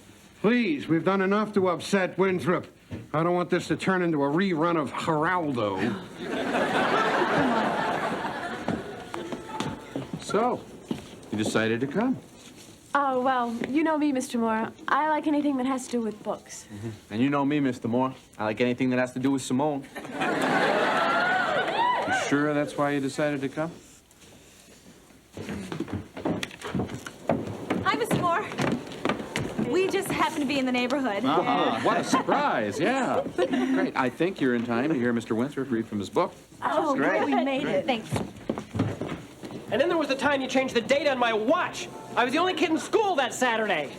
Please, we've done enough to upset Winthrop. I don't want this to turn into a rerun of Geraldo. So, you decided to come. Oh, well, you know me, Mr. Moore. I like anything that has to do with books. And you know me, Mr. Moore. I like anything that has to do with Simone. You sure that's why you decided to come? Hi, Mr. Moore. We just happen to be in the neighborhood. What a surprise, yeah. Great. I think you're in time to hear Mr. Winthrop read from his book. Oh, great. We made it. Thanks. And then there was the time you changed the date on my watch. I was the only kid in school that Saturday.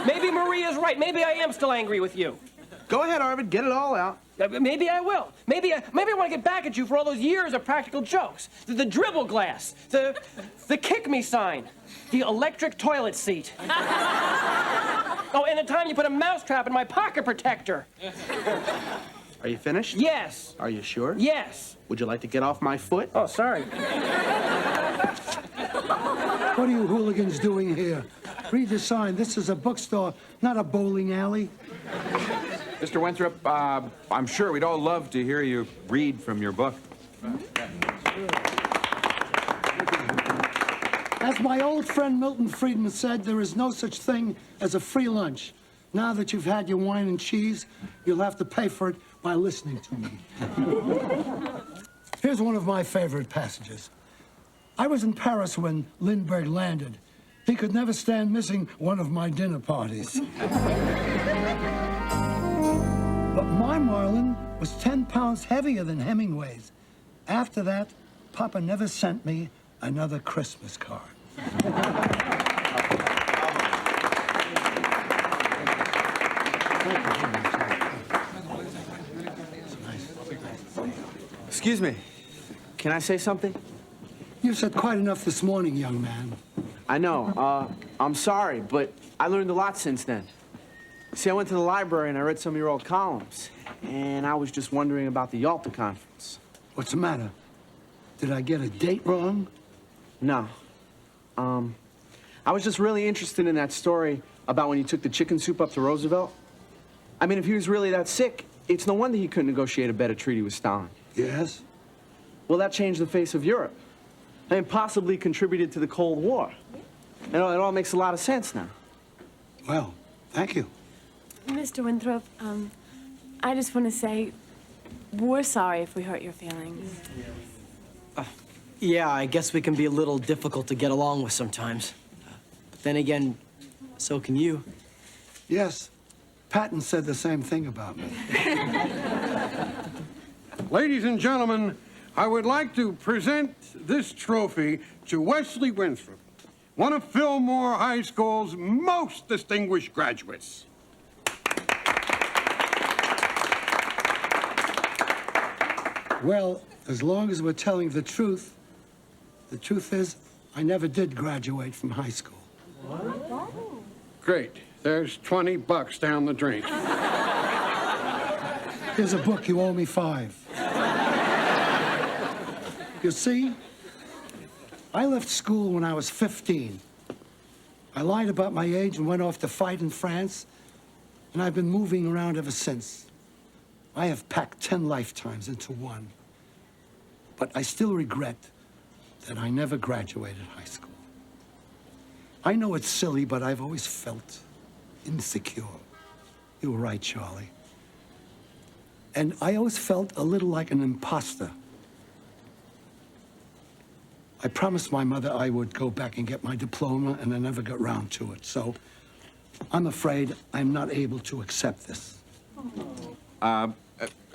Maybe Maria's right. Maybe I am still angry with you. Go ahead, Arvid. Get it all out. Maybe I will. Maybe I want to get back at you for all those years of practical jokes. The dribble glass, the kick me sign, the electric toilet seat. Oh, and the time you put a mousetrap in my pocket protector. Are you finished? Yes. Are you sure? Yes. Would you like to get off my foot? Oh, sorry. What are you hooligans doing here? Read the sign. This is a bookstore, not a bowling alley. Mr. Winthrop, I'm sure we'd all love to hear you read from your book. As my old friend Milton Friedman said, there is no such thing as a free lunch. Now that you've had your wine and cheese, you'll have to pay for it by listening to me. Here's one of my favorite passages. I was in Paris when Lindbergh landed. He could never stand missing one of my dinner parties. But my Marlin was 10 pounds heavier than Hemingway's. After that, Papa never sent me another Christmas card. Excuse me. Can I say something? You've said quite enough this morning, young man. I know. I'm sorry, but I learned a lot since then. See, I went to the library and I read some of your old columns, and I was just wondering about the Yalta Conference. What's the matter? Did I get a date wrong? No. I was just really interested in that story about when you took the chicken soup up to Roosevelt. I mean, if he was really that sick, it's no wonder he couldn't negotiate a better treaty with Stalin. Yes? Well, that changed the face of Europe. And possibly contributed to the Cold War. It all makes a lot of sense now. Well, thank you. Mr. Winthrop, I just want to say we're sorry if we hurt your feelings. Yeah, I guess we can be a little difficult to get along with sometimes. But then again, so can you. Yes. Patton said the same thing about me. Ladies and gentlemen, I would like to present this trophy to Wesley Winthrop, one of Fillmore High School's most distinguished graduates. Well, as long as we're telling the truth is, I never did graduate from high school. Great. There's $20 down the drain. Here's a book. You owe me 5. You see, I left school when I was 15. I lied about my age and went off to fight in France, and I've been moving around ever since. I have packed 10 lifetimes into one. But I still regret that I never graduated high school. I know it's silly, but I've always felt insecure. You were right, Charlie. And I always felt a little like an imposter. I promised my mother I would go back and get my diploma, and I never got round to it. So I'm afraid I'm not able to accept this. I'm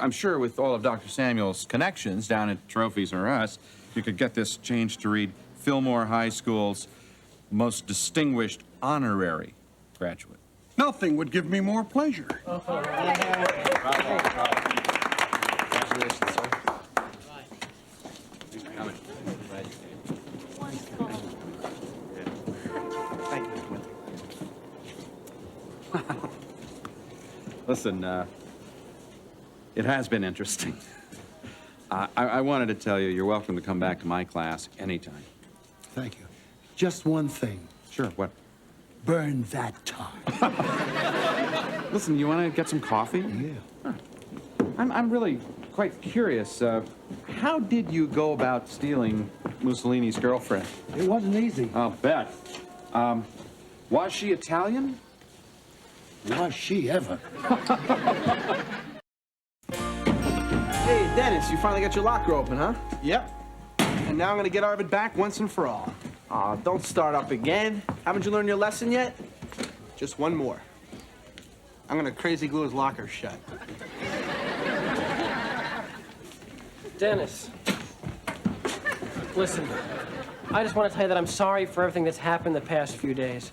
sure with all of Dr. Samuel's connections down at Trophies R Us, you could get this changed to read Fillmore High School's most distinguished honorary graduate. Nothing would give me more pleasure. Congratulations, sir. Thanks for coming. Thank you. Listen, it has been interesting. I wanted to tell you, you're welcome to come back to my class anytime. Thank you. Just one thing. Sure, what? Burn that tie. Listen, you want to get some coffee? Yeah. Huh. I'm really quite curious. How did you go about stealing Mussolini's girlfriend? It wasn't easy. I'll bet. Was she Italian? Was she ever? Hey, Dennis, you finally got your locker open, huh? Yep. And now I'm gonna get Arvid back once and for all. Aw, don't start up again. Haven't you learned your lesson yet? Just one more. I'm gonna crazy glue his locker shut. Dennis, listen, I just want to tell you that I'm sorry for everything that's happened the past few days.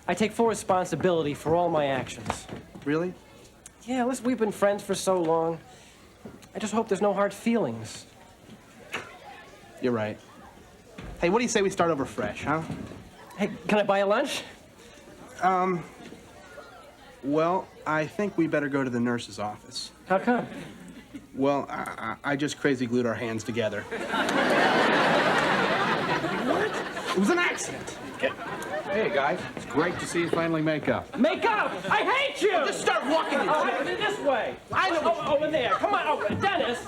I take full responsibility for all my actions. Really? Yeah, listen, we've been friends for so long. I just hope there's no hard feelings. You're right. Hey, what do you say we start over fresh, huh? Hey, can I buy you lunch? Well, I think we better go to the nurse's office. How come? Well, I just crazy glued our hands together. What? It was an accident. Hey, guys. It's great to see you finally make up. Make up! I hate you! Just start walking into it. This way. I know. Over there. Come on. Oh, Dennis.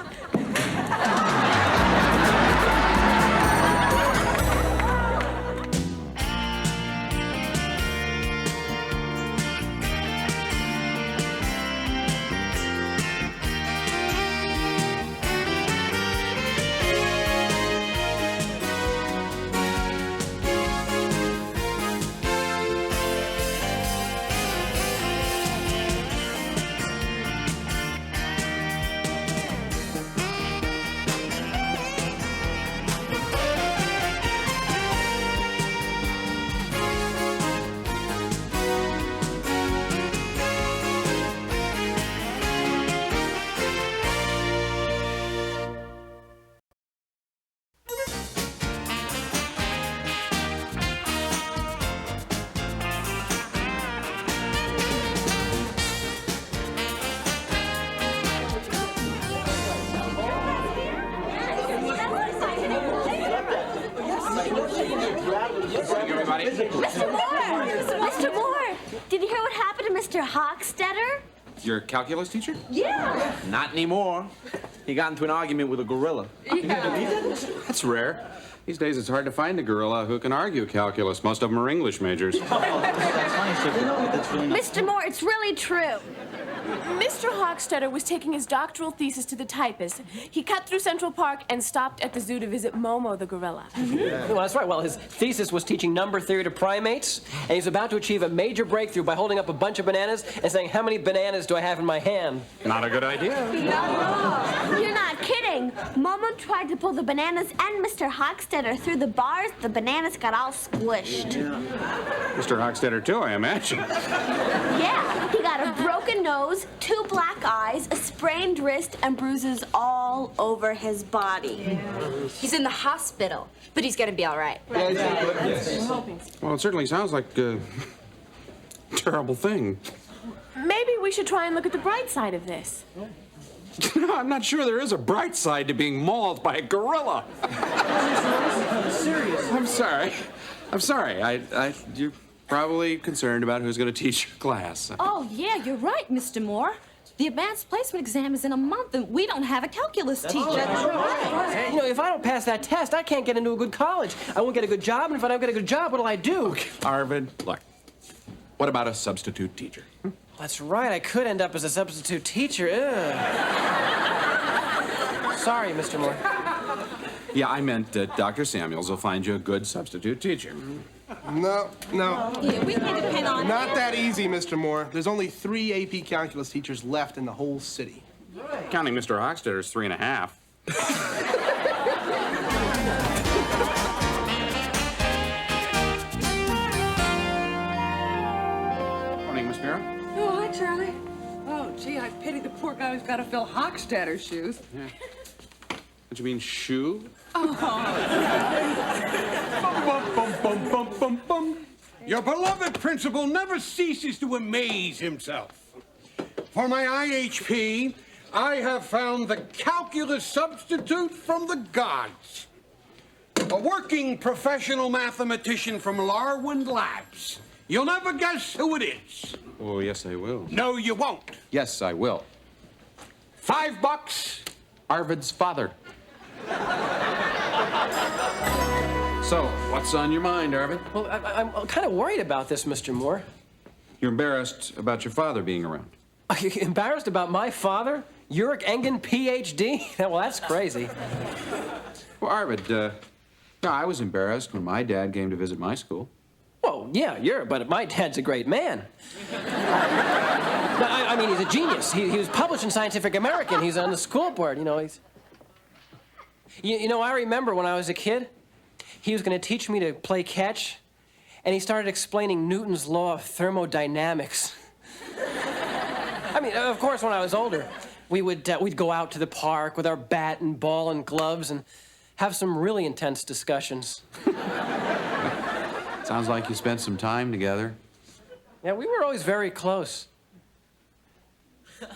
everybody. Mr. Moore! Mr. Moore! Did you hear what happened to Mr. Hochstetter? Your calculus teacher? Yeah. Not anymore. He got into an argument with a gorilla. That's rare. These days, it's hard to find a gorilla who can argue calculus. Most of them are English majors. Mr. Moore, it's really true. Mr. Hochstetter was taking his doctoral thesis to the typist. He cut through Central Park and stopped at the zoo to visit Momo the gorilla. Well, that's right. Well, his thesis was teaching number theory to primates, and he's about to achieve a major breakthrough by holding up a bunch of bananas and saying, "How many bananas do I have in my hand?" Not a good idea. You're not kidding. Momo tried to pull the bananas and Mr. Hochstetter through the bars. The bananas got all squished. Mr. Hochstetter, too, I imagine. Yeah, he got a broken nose, 2 black eyes, a sprained wrist, and bruises all over his body. He's in the hospital, but he's gonna be all right. Well, it certainly sounds like a terrible thing. Maybe we should try and look at the bright side of this. No, I'm not sure there is a bright side to being mauled by a gorilla. I'm sorry. I'm sorry. You're probably concerned about who's going to teach your class. Oh, yeah, you're right, Mr. Moore. The advanced placement exam is in a month, and we don't have a calculus teacher. You know, if I don't pass that test, I can't get into a good college. I won't get a good job, and if I don't get a good job, what'll I do? Okay, Arvid, look. What about a substitute teacher? That's right. I could end up as a substitute teacher. Ugh. Sorry, Mr. Moore. Yeah, I meant that Dr. Samuels will find you a good substitute teacher. No. Yeah, we can depend on Not that easy, Mr. Moore. There's only 3 AP calculus teachers left in the whole city. Counting Mr. Hochstetter's 3.5. Morning, Miss Mira. Oh, hi, Charlie. Oh, gee, I pity the poor guy who's got to fill Hochstetter's shoes. Yeah. What you mean, shoe? Your beloved principal never ceases to amaze himself. For my IHP, I have found the calculus substitute from the gods. A working professional mathematician from Larwind Labs. You'll never guess who it is. Oh, yes, I will. No, you won't. Yes, I will. $5. Arvid's father. So, what's on your mind, Arvid? Well, I'm kind of worried about this, Mr. Moore. You're embarrassed about your father being around. Are you embarrassed about my father? Ulrich Engen, Ph.D.? Well, that's crazy. Well, Arvid, I was embarrassed when my dad came to visit my school. Well, yeah, but my dad's a great man. I mean, he's a genius. He was published in Scientific American. He's on the school board, you know. You know, I remember when I was a kid, he was going to teach me to play catch, and he started explaining Newton's law of thermodynamics. I mean, of course, when I was older, we'd go out to the park with our bat and ball and gloves and have some really intense discussions. Sounds like you spent some time together. Yeah, we were always very close.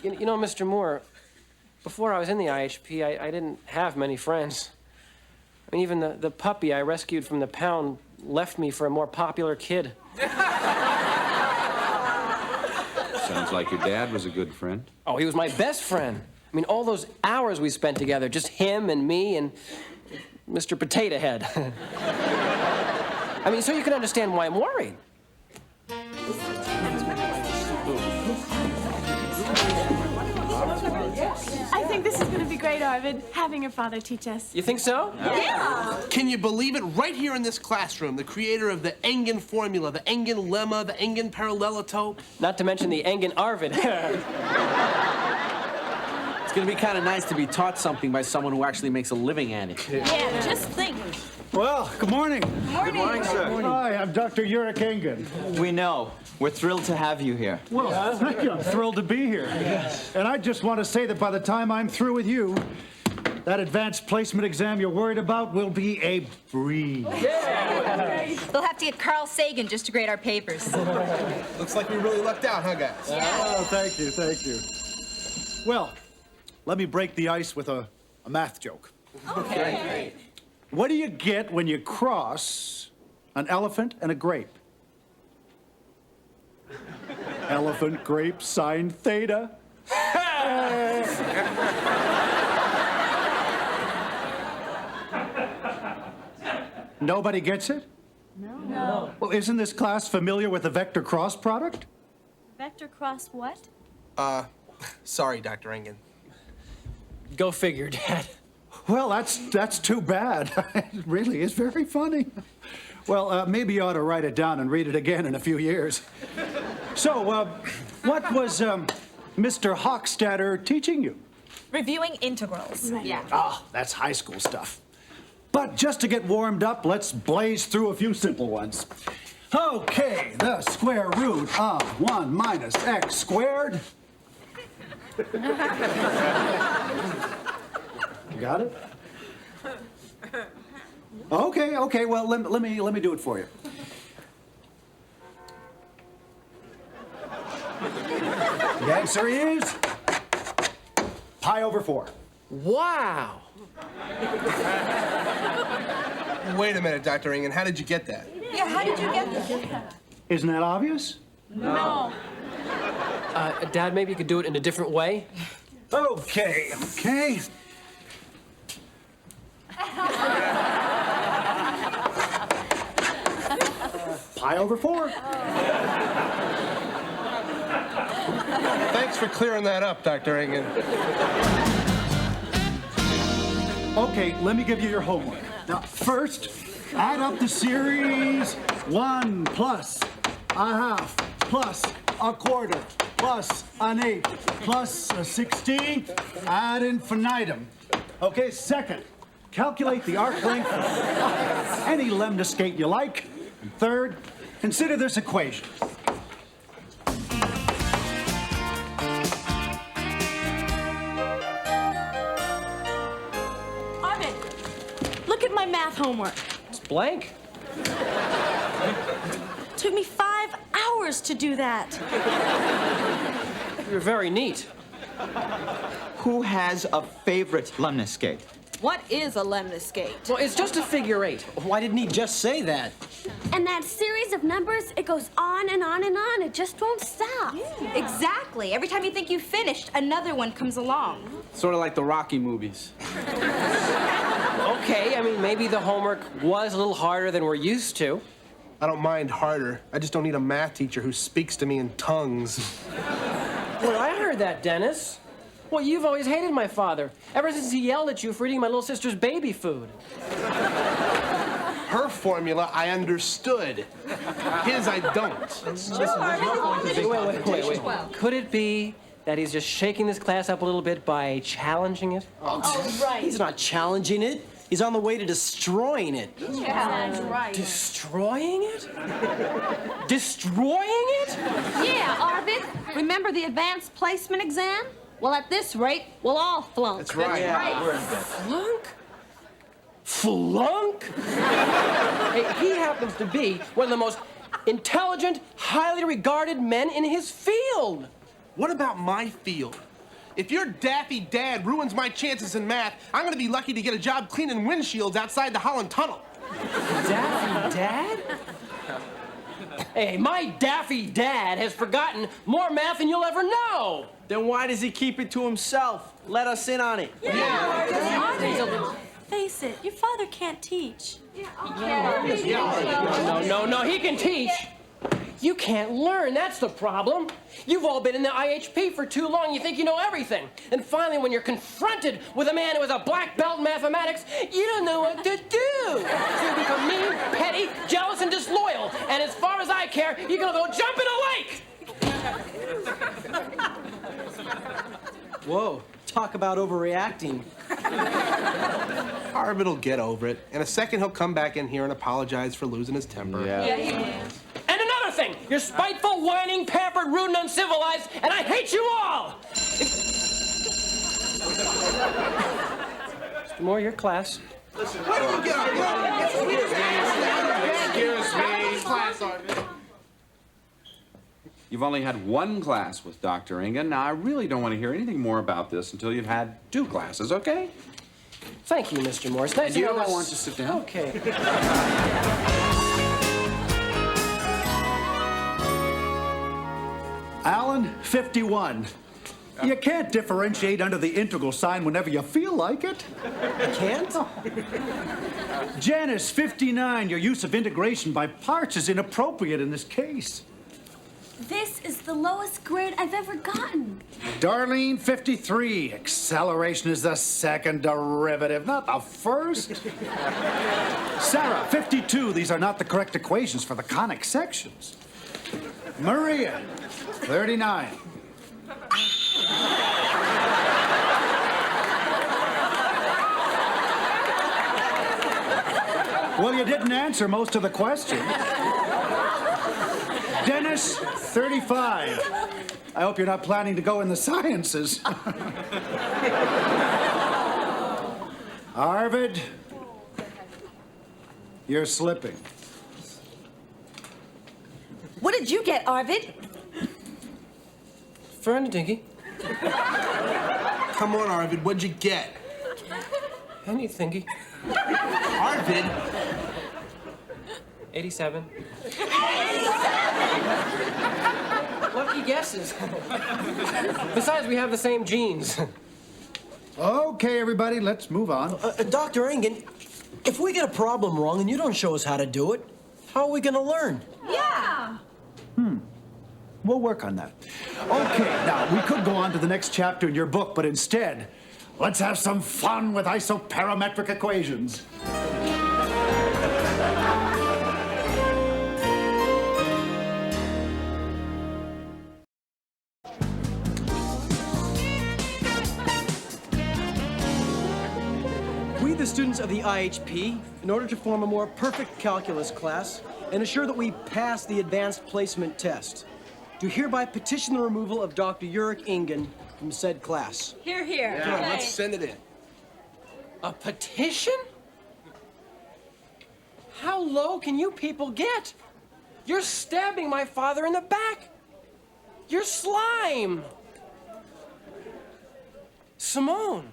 You know, Mr. Moore, before I was in the IHP, I didn't have many friends. I mean, even the puppy I rescued from the pound left me for a more popular kid. Sounds like your dad was a good friend. Oh, he was my best friend. I mean, all those hours we spent together, just him and me and Mr. Potato Head. I mean, so you can understand why I'm worried. I think this is going to be great, Arvid, having your father teach us. You think so? Yeah. Can you believe it? Right here in this classroom, the creator of the Engen formula, the Engen lemma, the Engen parallelotope. Not to mention the Engen Arvid. It's going to be kind of nice to be taught something by someone who actually makes a living at it. Yeah, just think. Well, good morning. Good morning, sir. Hi, I'm Dr. Ulrich Engen. We know. We're thrilled to have you here. Well, thank you. I'm thrilled to be here. Yes. And I just want to say that by the time I'm through with you, that advanced placement exam you're worried about will be a breeze. Yeah. They'll have to get Carl Sagan just to grade our papers. Looks like we really lucked out, huh, guys? Yeah. Oh, thank you, thank you. Well, let me break the ice with a math joke. Okay. What do you get when you cross an elephant, and a grape. Elephant, grape, sine, theta. Nobody gets it? No. Well, isn't this class familiar with the vector cross product? Vector cross what? Sorry, Dr. Engen. Go figure, Dad. Well, that's too bad. It really is very funny. Well, maybe you ought to write it down and read it again in a few years. So, what was Mr. Hochstadter teaching you? Reviewing integrals. Yeah. Oh, that's high school stuff. But just to get warmed up, let's blaze through a few simple ones. Okay, the square root of 1 minus x squared. Got it? Okay, well, let me do it for you. The answer is pi over 4. Wow. Wait a minute, Dr. Engen. How did you get that? Yeah, how did you get that? Isn't that obvious? No. Dad, maybe you could do it in a different way? Okay. Pi over 4. Thanks for clearing that up, Dr. Engen. Okay, let me give you your homework. Now, first, add up the series 1 plus a half plus a quarter plus an eighth plus a 16th ad infinitum. Okay, second, calculate the arc length of any lemniscate you like. And third, consider this equation. Arvid, look at my math homework. It's blank. Took me 5 hours to do that. You're very neat. Who has a favorite lemniscate? What is a lemniscate? Well, it's just a figure 8. Why didn't he just say that? And that series of numbers, it goes on and on and on. It just won't stop. Yeah. Exactly. Every time you think you've finished, another one comes along. Sort of like the Rocky movies. Okay, I mean, maybe the homework was a little harder than we're used to. I don't mind harder. I just don't need a math teacher who speaks to me in tongues. Well, I heard that, Dennis. Well, you've always hated my father, ever since he yelled at you for eating my little sister's baby food. Her formula, I understood. His, I don't. Wait. Could it be that he's just shaking this class up a little bit by challenging it? Oh, right. He's not challenging it. He's on the way to destroying it. Yeah, right. Destroying it? Destroying it? Yeah, Arvid. Remember the advanced placement exam? Well, at this rate, we'll all flunk. That's right. Flunk? Flunk? Hey, he happens to be one of the most intelligent, highly regarded men in his field. What about my field? If your daffy dad ruins my chances in math, I'm gonna be lucky to get a job cleaning windshields outside the Holland Tunnel. Daffy Dad? Hey, my daffy dad has forgotten more math than you'll ever know. Then why does he keep it to himself? Let us in on it. Face it, your father can't teach. No, he can teach. You can't learn, that's the problem. You've all been in the IHP for too long, you think you know everything. And finally, when you're confronted with a man who has a black belt in mathematics, you don't know what to do. So you become mean, petty, jealous, and disloyal. And as far as I care, you're gonna go jump in a lake! Whoa, talk about overreacting. Arvid will get over it. In a second, he'll come back in here and apologize for losing his temper. Yeah, he will. And another thing, you're spiteful, whining, pampered, rude, and uncivilized, and I hate you all! Mr. Moore, your class. Listen, why don't you get up? Excuse me. Class, Arvid. You've only had one class with Dr. Engen. Now, I really don't want to hear anything more about this until you've had 2 classes, okay? Thank you, Mr. Moore. It's nice to know I this. want to sit down. Okay. Alan, 51. You can't differentiate under the integral sign whenever you feel like it. I can't? Janice, 59. Your use of integration by parts is inappropriate in this case. This is the lowest grade I've ever gotten. Darlene, 53. Acceleration is the second derivative, not the first. Sarah, 52. These are not the correct equations for the conic sections. Maria, 39. Well, you didn't answer most of the questions. Dennis, 35. I hope you're not planning to go in the sciences. Arvid, you're slipping. What did you get, Arvid? Fern, Dinky. Come on, Arvid, what'd you get? Any thingy. Arvid? 87. Lucky guesses. Besides, we have the same genes. Okay, everybody, let's move on. Dr. Engen, if we get a problem wrong and you don't show us how to do it, how are we going to learn? Yeah. We'll work on that. Okay, now, we could go on to the next chapter in your book, but instead, let's have some fun with isoparametric equations. We, the students of the IHP, in order to form a more perfect calculus class and ensure that we pass the advanced placement test, do hereby petition the removal of Dr. Ulrich Engen from said class. Here, here. Come on, let's send it in. A petition? How low can you people get? You're stabbing my father in the back. You're slime. Simone,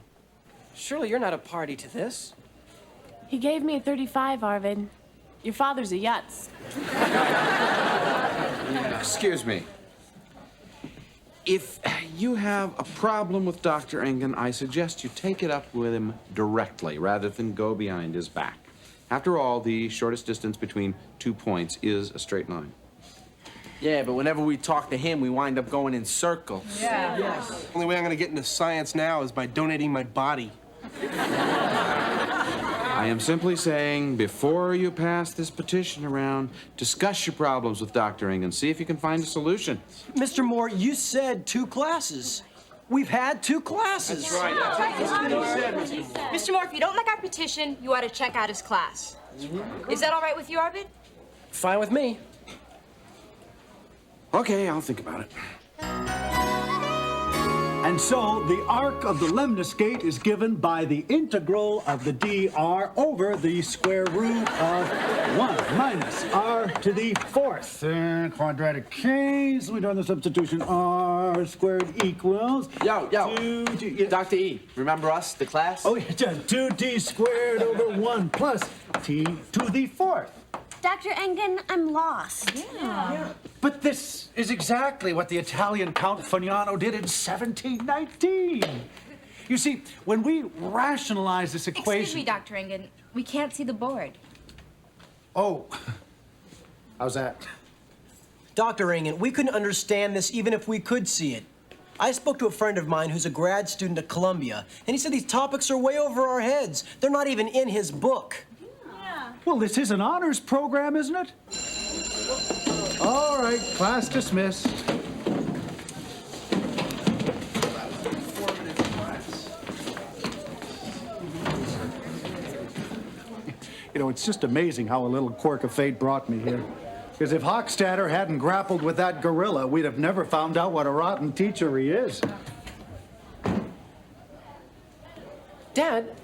surely you're not a party to this. He gave me a 35, Arvid. Your father's a Yutz. Excuse me. If you have a problem with Dr. Engen, I suggest you take it up with him directly rather than go behind his back. After all, the shortest distance between 2 points is a straight line. Yeah, but whenever we talk to him, we wind up going in circles. Yeah. Yes. Only way I'm gonna get into science now is by donating my body. I am simply saying, before you pass this petition around, discuss your problems with Dr. Engen. See if you can find a solution. Mr. Moore, you said 2 classes. We've had 2 classes. That's right. That's what you said, Mr. Moore. Mr. Moore, if you don't like our petition, you ought to check out his class. Is that all right with you, Arvid? Fine with me. Okay, I'll think about it. And so the arc of the lemniscate is given by the integral of the dr over the square root of 1 minus r to the 4th. Quadratic case, we done the substitution, r squared equals... Yo, Dr. E, remember us, the class? Oh, yeah, 2d squared over 1 plus t to the 4th. Dr. Engen, I'm lost. Yeah. But this is exactly what the Italian Count Fagnano did in 1719. You see, when we rationalize this equation... Excuse me, Dr. Engen. We can't see the board. Oh. How's that? Dr. Engen, we couldn't understand this even if we could see it. I spoke to a friend of mine who's a grad student at Columbia, and he said these topics are way over our heads. They're not even in his book. Well, this is an honors program, isn't it? All right, class dismissed. You know, it's just amazing how a little quirk of fate brought me here. Because if Hochstadter hadn't grappled with that gorilla, we'd have never found out what a rotten teacher he is. Dad,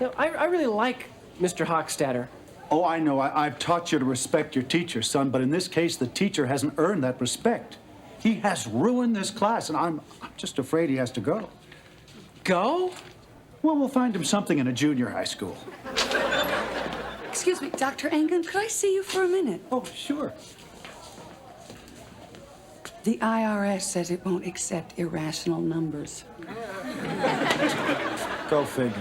you know, I really like Mr. Hochstadter. Oh, I know. I've taught you to respect your teacher, son, but in this case, the teacher hasn't earned that respect. He has ruined this class, and I'm just afraid he has to go. Go? Well, we'll find him something in a junior high school. Excuse me, Dr. Engen, could I see you for a minute? Oh, sure. The IRS says it won't accept irrational numbers. Go figure.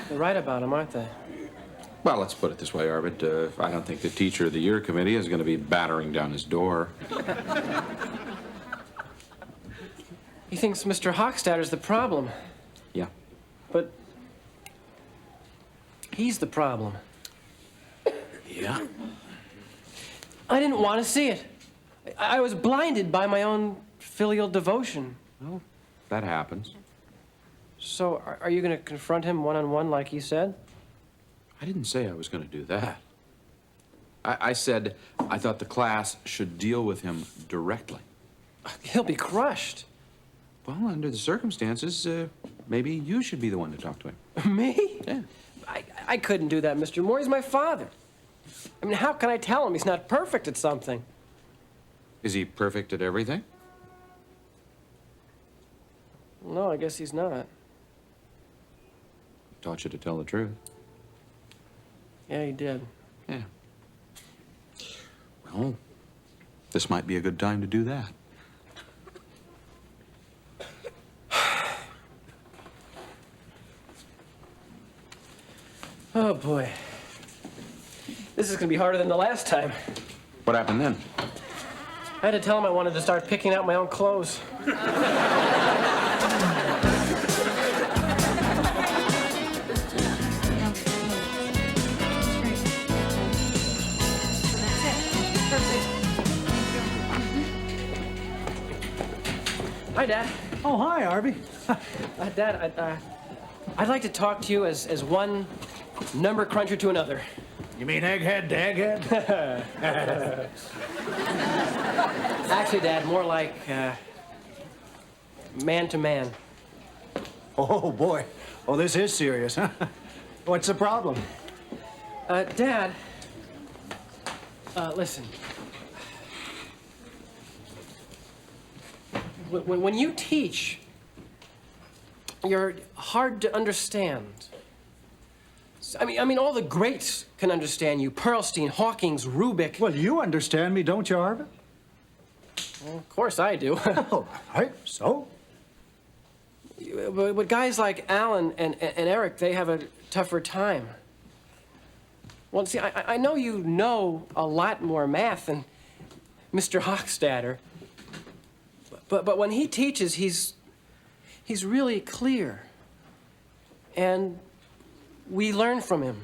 They're right about him, aren't they? Well, let's put it this way, Arvid. I don't think the Teacher of the Year committee is going to be battering down his door. He thinks Mr. Hochstadter's the problem. Yeah. But he's the problem. Yeah? I didn't want to see it. I was blinded by my own filial devotion. Well, that happens. So, are you going to confront him one-on-one like you said? I didn't say I was going to do that. I said I thought the class should deal with him directly. He'll be crushed. Well, under the circumstances, maybe you should be the one to talk to him. Me? Yeah. I couldn't do that, Mr. Moore. He's my father. I mean, how can I tell him he's not perfect at something? Is he perfect at everything? No, I guess he's not. Taught you to tell the truth. Yeah, he did. Yeah. Well, this might be a good time to do that. Oh, boy. This is going to be harder than the last time. What happened then? I had to tell him I wanted to start picking out my own clothes. Hi, Dad. Oh, hi, Harvey. Dad, I'd like to talk to you as one number cruncher to another. You mean egghead to egghead? Actually, Dad, more like man to man. Oh, boy. Oh, this is serious, huh? What's the problem? Dad, listen. When you teach, you're hard to understand. I mean, all the greats can understand you. Pearlstein, Hawkins, Rubik. Well, you understand me, don't you, Harvey? Well, of course I do. Oh, right, so? But guys like Alan and Eric, they have a tougher time. Well, see, I know you know a lot more math than Mr. Hochstadter. But when he teaches, he's really clear. And we learn from him.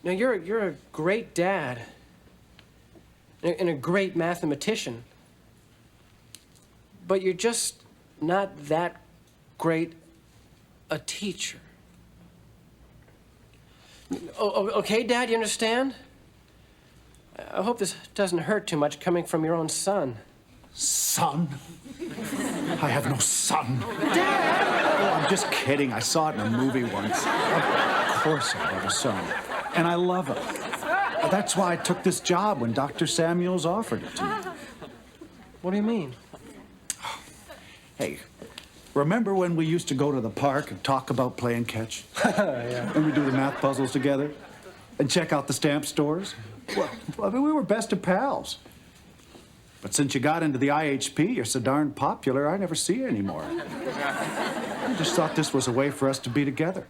Now, you're a great dad and a great mathematician. But you're just not that great a teacher. Okay, Dad, you understand? I hope this doesn't hurt too much coming from your own son. Son? I have no son. Dad! Oh, I'm just kidding. I saw it in a movie once. Of course I have a son. And I love him. That's why I took this job when Dr. Samuels offered it to me. What do you mean? Hey, remember when we used to go to the park and talk about playing catch? Yeah. And we do the math puzzles together? And check out the stamp stores? Well, I mean, we were best of pals. But since you got into the IHP, you're so darn popular, I never see you anymore. I just thought this was a way for us to be together.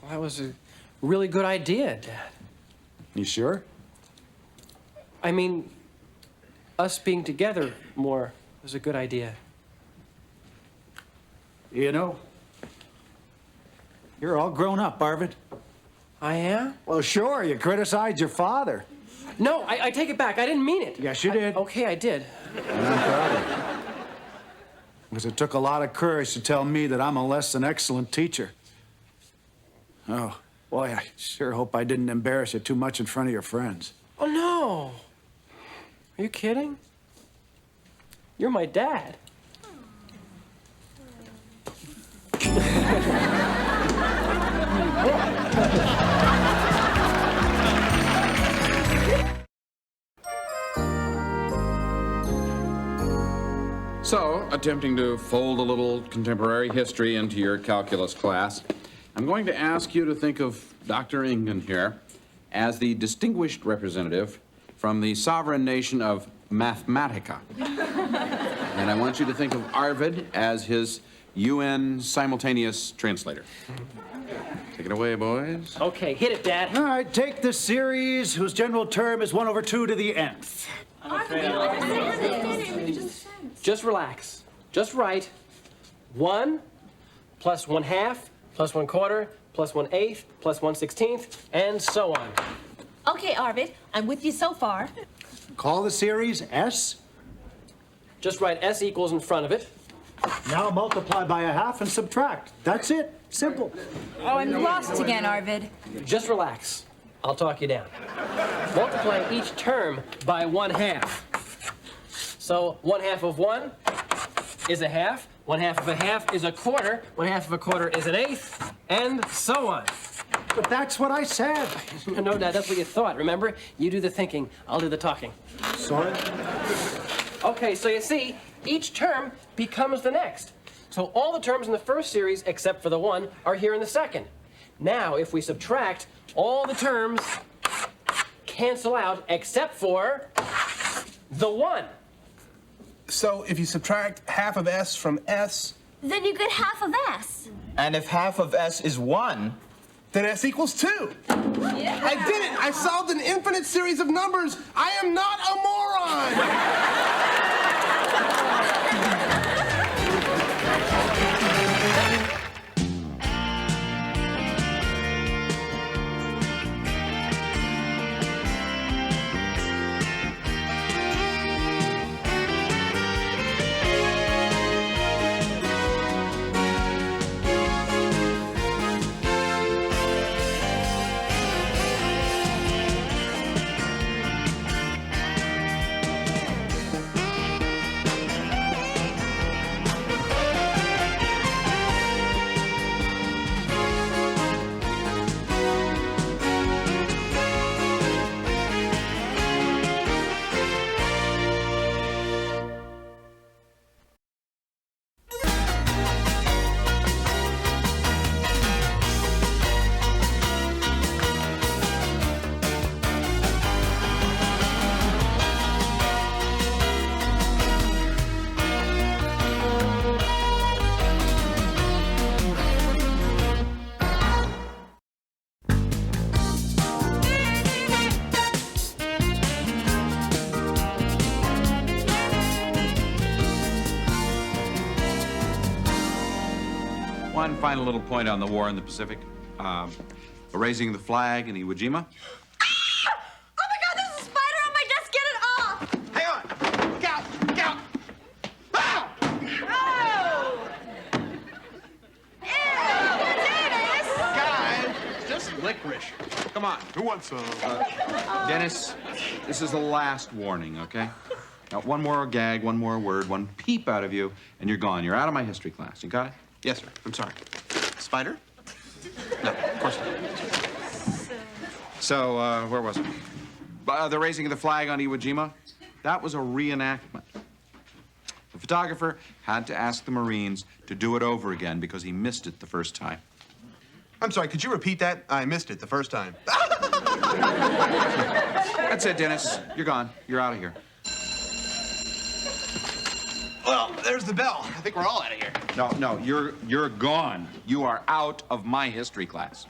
Well, that was a really good idea, Dad. You sure? I mean, us being together more was a good idea. You know, you're all grown up, Arvid. I am? Well, sure, you criticized your father. No, I take it back. I didn't mean it. Yes, you did. Okay, I did. And I'm proud of you. Because it took a lot of courage to tell me that I'm a less than excellent teacher. Oh, boy, I sure hope I didn't embarrass you too much in front of your friends. Oh, no. Are you kidding? You're my dad. So, attempting to fold a little contemporary history into your calculus class, I'm going to ask you to think of Dr. Ingen here as the distinguished representative from the sovereign nation of Mathematica. And I want you to think of Arvid as his UN simultaneous translator. Take it away, boys. Okay, hit it, Dad. All right, take the series whose general term is 1/2 to the nth. Just relax. Just write 1 plus 1/2 plus 1/4 plus 1/8 plus 1/16, and so on. Okay, Arvid, I'm with you so far. Call the series S. Just write S equals in front of it. Now multiply by 1/2 and subtract. That's it. Simple. Oh, I'm lost again, Arvid. Just relax. I'll talk you down. Multiplying each term by 1/2. So 1/2 of 1 is 1/2. 1/2 of 1/2 is 1/4. 1/2 of 1/4 is 1/8, and so on. But that's what I said. No, Dad, that's what you thought. Remember? You do the thinking. I'll do the talking. Sorry? Okay, so you see, each term becomes the next. So all the terms in the first series, except for the 1, are here in the second. Now, if we subtract, all the terms cancel out except for the 1. So if you subtract half of S from S, Then you get half of S. And if half of S is 1, then S equals 2. Yeah. I did it! I solved an infinite series of numbers! I am not a moron! One final little point on the war in the Pacific. Raising the flag in Iwo Jima. Oh my God, there's a spider on my desk. Get it off. Hang on! Look out! Look out! Ah! Oh! Guys, it's just licorice. Come on. Who wants some? Dennis, this is the last warning, okay? Now, one more gag, one more word, one peep out of you, and you're gone. You're out of my history class. You got it? Yes, sir. I'm sorry. Spider? No, of course not. So, where was it? The raising of the flag on Iwo Jima? That was a reenactment. The photographer had to ask the Marines to do it over again because he missed it the first time. I'm sorry, could you repeat that? I missed it the first time. That's it, Dennis. You're gone. You're out of here. Well, there's the bell. I think we're all out of here. No, you're gone. You are out of my history class.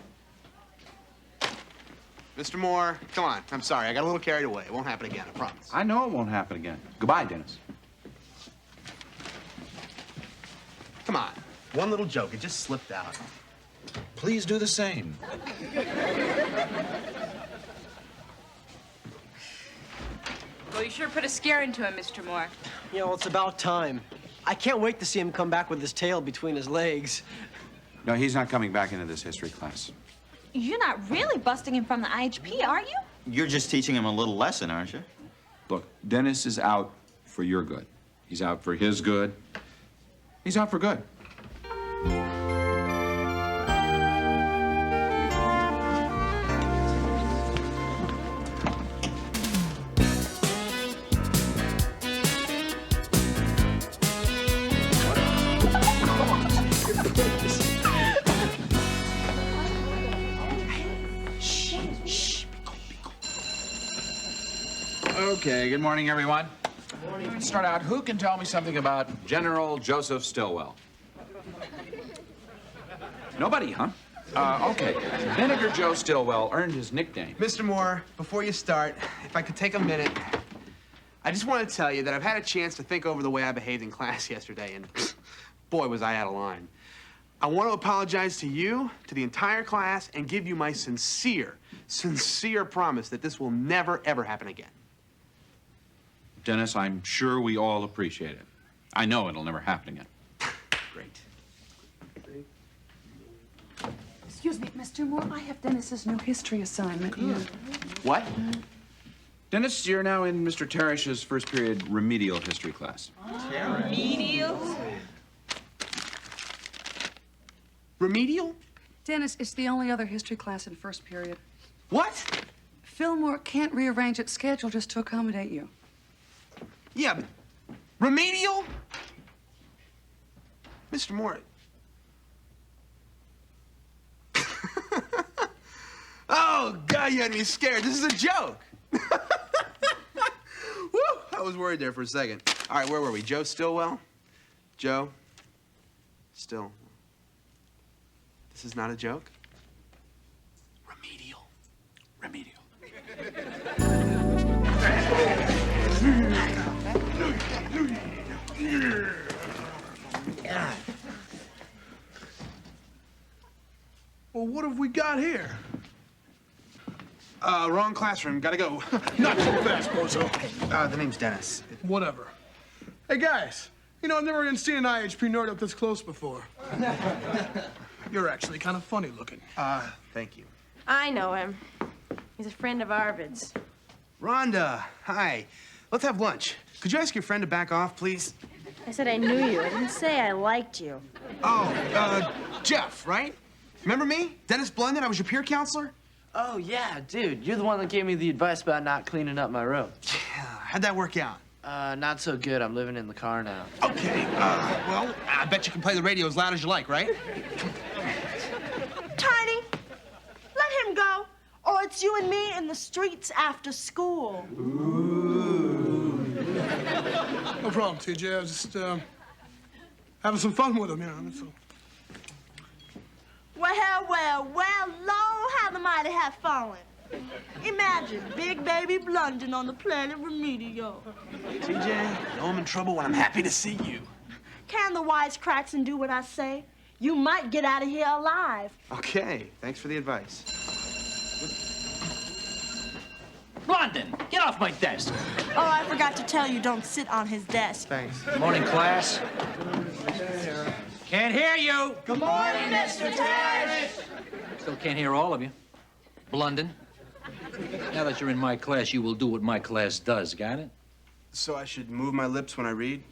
Mr. Moore, come on. I'm sorry. I got a little carried away. It won't happen again, I promise. I know it won't happen again. Goodbye, Dennis. Come on. One little joke. It just slipped out. Please do the same. Well, you sure put a scare into him, Mr. Moore. You know, it's about time. I can't wait to see him come back with his tail between his legs. No, he's not coming back into this history class. You're not really busting him from the IHP, are you? You're just teaching him a little lesson, aren't you? Look, Dennis is out for your good. He's out for his good. He's out for good. Okay, good morning, everyone. Good morning. Let's start out. Who can tell me something about General Joseph Stilwell? Nobody, huh? Okay. Vinegar Joe Stilwell earned his nickname. Mr. Moore, before you start, if I could take a minute, I just want to tell you that I've had a chance to think over the way I behaved in class yesterday, and boy, was I out of line. I want to apologize to you, to the entire class, and give you my sincere promise that this will never, ever happen again. Dennis, I'm sure we all appreciate it. I know it'll never happen again. Great. Excuse me, Mr. Moore, I have Dennis's new history assignment here. What? Dennis, you're now in Mr. Teresh's first period remedial history class. Remedial? Remedial? Dennis, it's the only other history class in first period. What? Fillmore can't rearrange its schedule just to accommodate you. Yeah, but remedial? Mr. Moore. Oh, God, you had me scared. This is a joke. Woo! I was worried there for a second. All right, where were we? Joe Stilwell? Joe? Still. This is not a joke? Remedial. Remedial. Well, what have we got here? Wrong classroom. Gotta go. Not so fast, Bozo. The name's Dennis. Whatever. Hey, guys. You know, I've never even seen an IHP nerd up this close before. You're actually kind of funny looking. Thank you. I know him. He's a friend of Arvid's. Rhonda, hi. Let's have lunch. Could you ask your friend to back off, please? I said I knew you. I didn't say I liked you. Oh, Jeff, right? Remember me? Dennis Blunden? I was your peer counselor? Oh, yeah, dude. You're the one that gave me the advice about not cleaning up my room. Yeah, how'd that work out? Not so good. I'm living in the car now. Okay, well, I bet you can play the radio as loud as you like, right? Tiny, let him go, or it's you and me in the streets after school. No problem, TJ. I was just having some fun with him, you know. That's all. Well, Lord, how the mighty have fallen. Imagine big baby Blunden on the planet Remedial. TJ, I know I'm in trouble when I'm happy to see you. Can the wisecracks and do what I say? You might get out of here alive. Okay, thanks for the advice. Blunden, get off my desk. Oh, I forgot to tell you, don't sit on his desk. Thanks. Morning, class. Can't hear you. Good morning, Mr. Tesh. Still can't hear all of you. Blunden, now that you're in my class, you will do what my class does, got it? So I should move my lips when I read?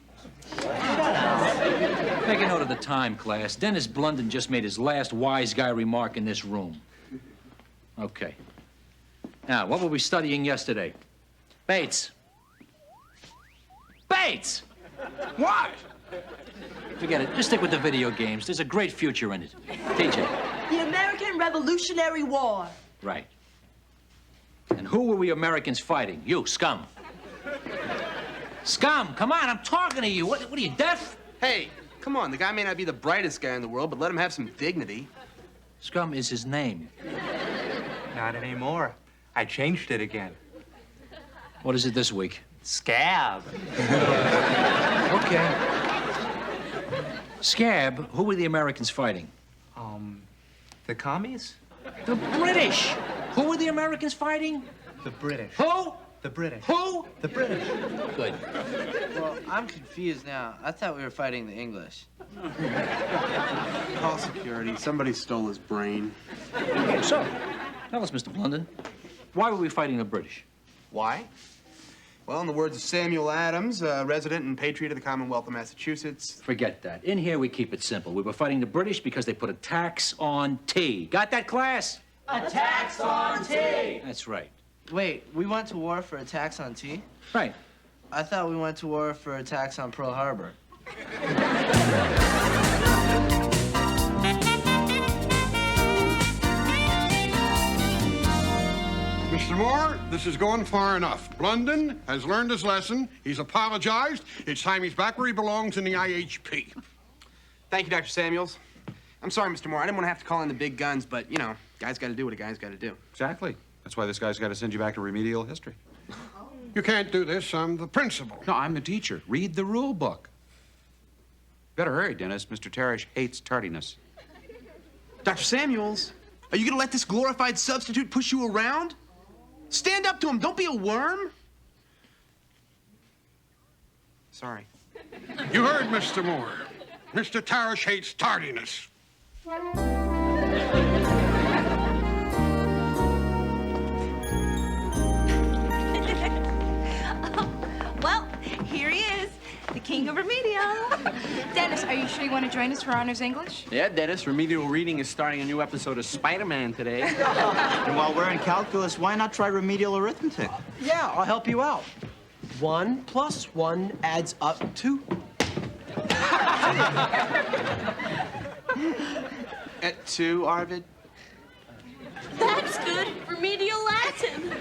Make a note of the time, class. Dennis Blunden just made his last wise guy remark in this room. Okay. Now, what were we studying yesterday? Bates. Bates! What? Forget it. Just stick with the video games. There's a great future in it. TJ. The American Revolutionary War. Right. And who were we Americans fighting? You, scum. Scum, come on, I'm talking to you. What are you, deaf? Hey, come on. The guy may not be the brightest guy in the world, but let him have some dignity. Scum is his name. Not anymore. I changed it again. What is it this week? Scab. Okay. Scab, who were the Americans fighting? The commies? The British. Who were the Americans fighting? The British. Who? The British. Who? The British. Good. Well, I'm confused now. I thought we were fighting the English. Call security. Somebody stole his brain. So, tell us, Mr. Blunden, why were we fighting the British? Why? Well, in the words of Samuel Adams, resident and patriot of the Commonwealth of Massachusetts. Forget that. In here, we keep it simple. We were fighting the British because they put a tax on tea. Got that, class? A tax on tea! That's right. Wait, we went to war for a tax on tea? Right. I thought we went to war for a tax on Pearl Harbor. Mr. Moore, this is going far enough. Blunden has learned his lesson. He's apologized. It's time he's back where he belongs in the IHP. Thank you, Dr. Samuels. I'm sorry, Mr. Moore. I didn't want to have to call in the big guns, but, you know, guy's got to do what a guy's got to do. Exactly. That's why this guy's got to send you back to remedial history. You can't do this. I'm the principal. No, I'm the teacher. Read the rule book. Better hurry, Dennis. Mr. Teresh hates tardiness. Dr. Samuels, are you going to let this glorified substitute push you around? Stand up to him. Don't be a worm. Sorry. You heard Mr. Moore. Mr. Teresh hates tardiness. Well, here he is, the king of remedial. Dennis, are you sure you want to join us for honors English? Yeah, Dennis, remedial reading is starting a new episode of Spider-Man today. And while we're in calculus, why not try remedial arithmetic? Yeah, I'll help you out. 1 plus 1 adds up to... At 2, Arvid? That's good. Remedial Latin.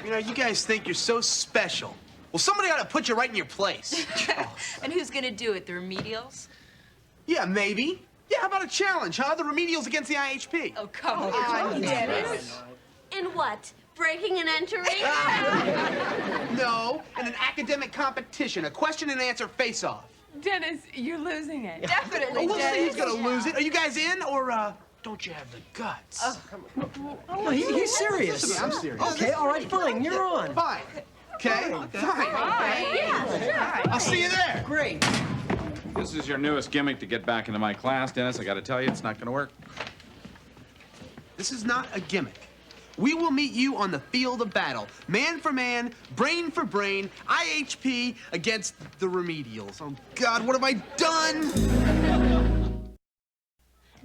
You know, you guys think you're so special. Well, somebody ought to put you right in your place. And who's going to do it, the remedials? Yeah, maybe. Yeah, how about a challenge, huh? The remedials against the IHP. Oh, come on, Dennis. In what? Breaking and entering? No, in an academic competition, a question and answer face-off. Dennis, you're losing it. Definitely, Oh, we'll see who's Dennis. gonna lose it. Are you guys in, or don't you have the guts? Oh, come on. Oh, he's serious. Listen, I'm serious. Okay, all right, fine. You're on. Fine. Okay, fine. Yeah, sure. I'll see you there. Great. This is your newest gimmick to get back into my class, Dennis. I got to tell you, it's not going to work. This is not a gimmick. We will meet you on the field of battle. Man for man, brain for brain, IHP against the remedials. Oh, God, what have I done?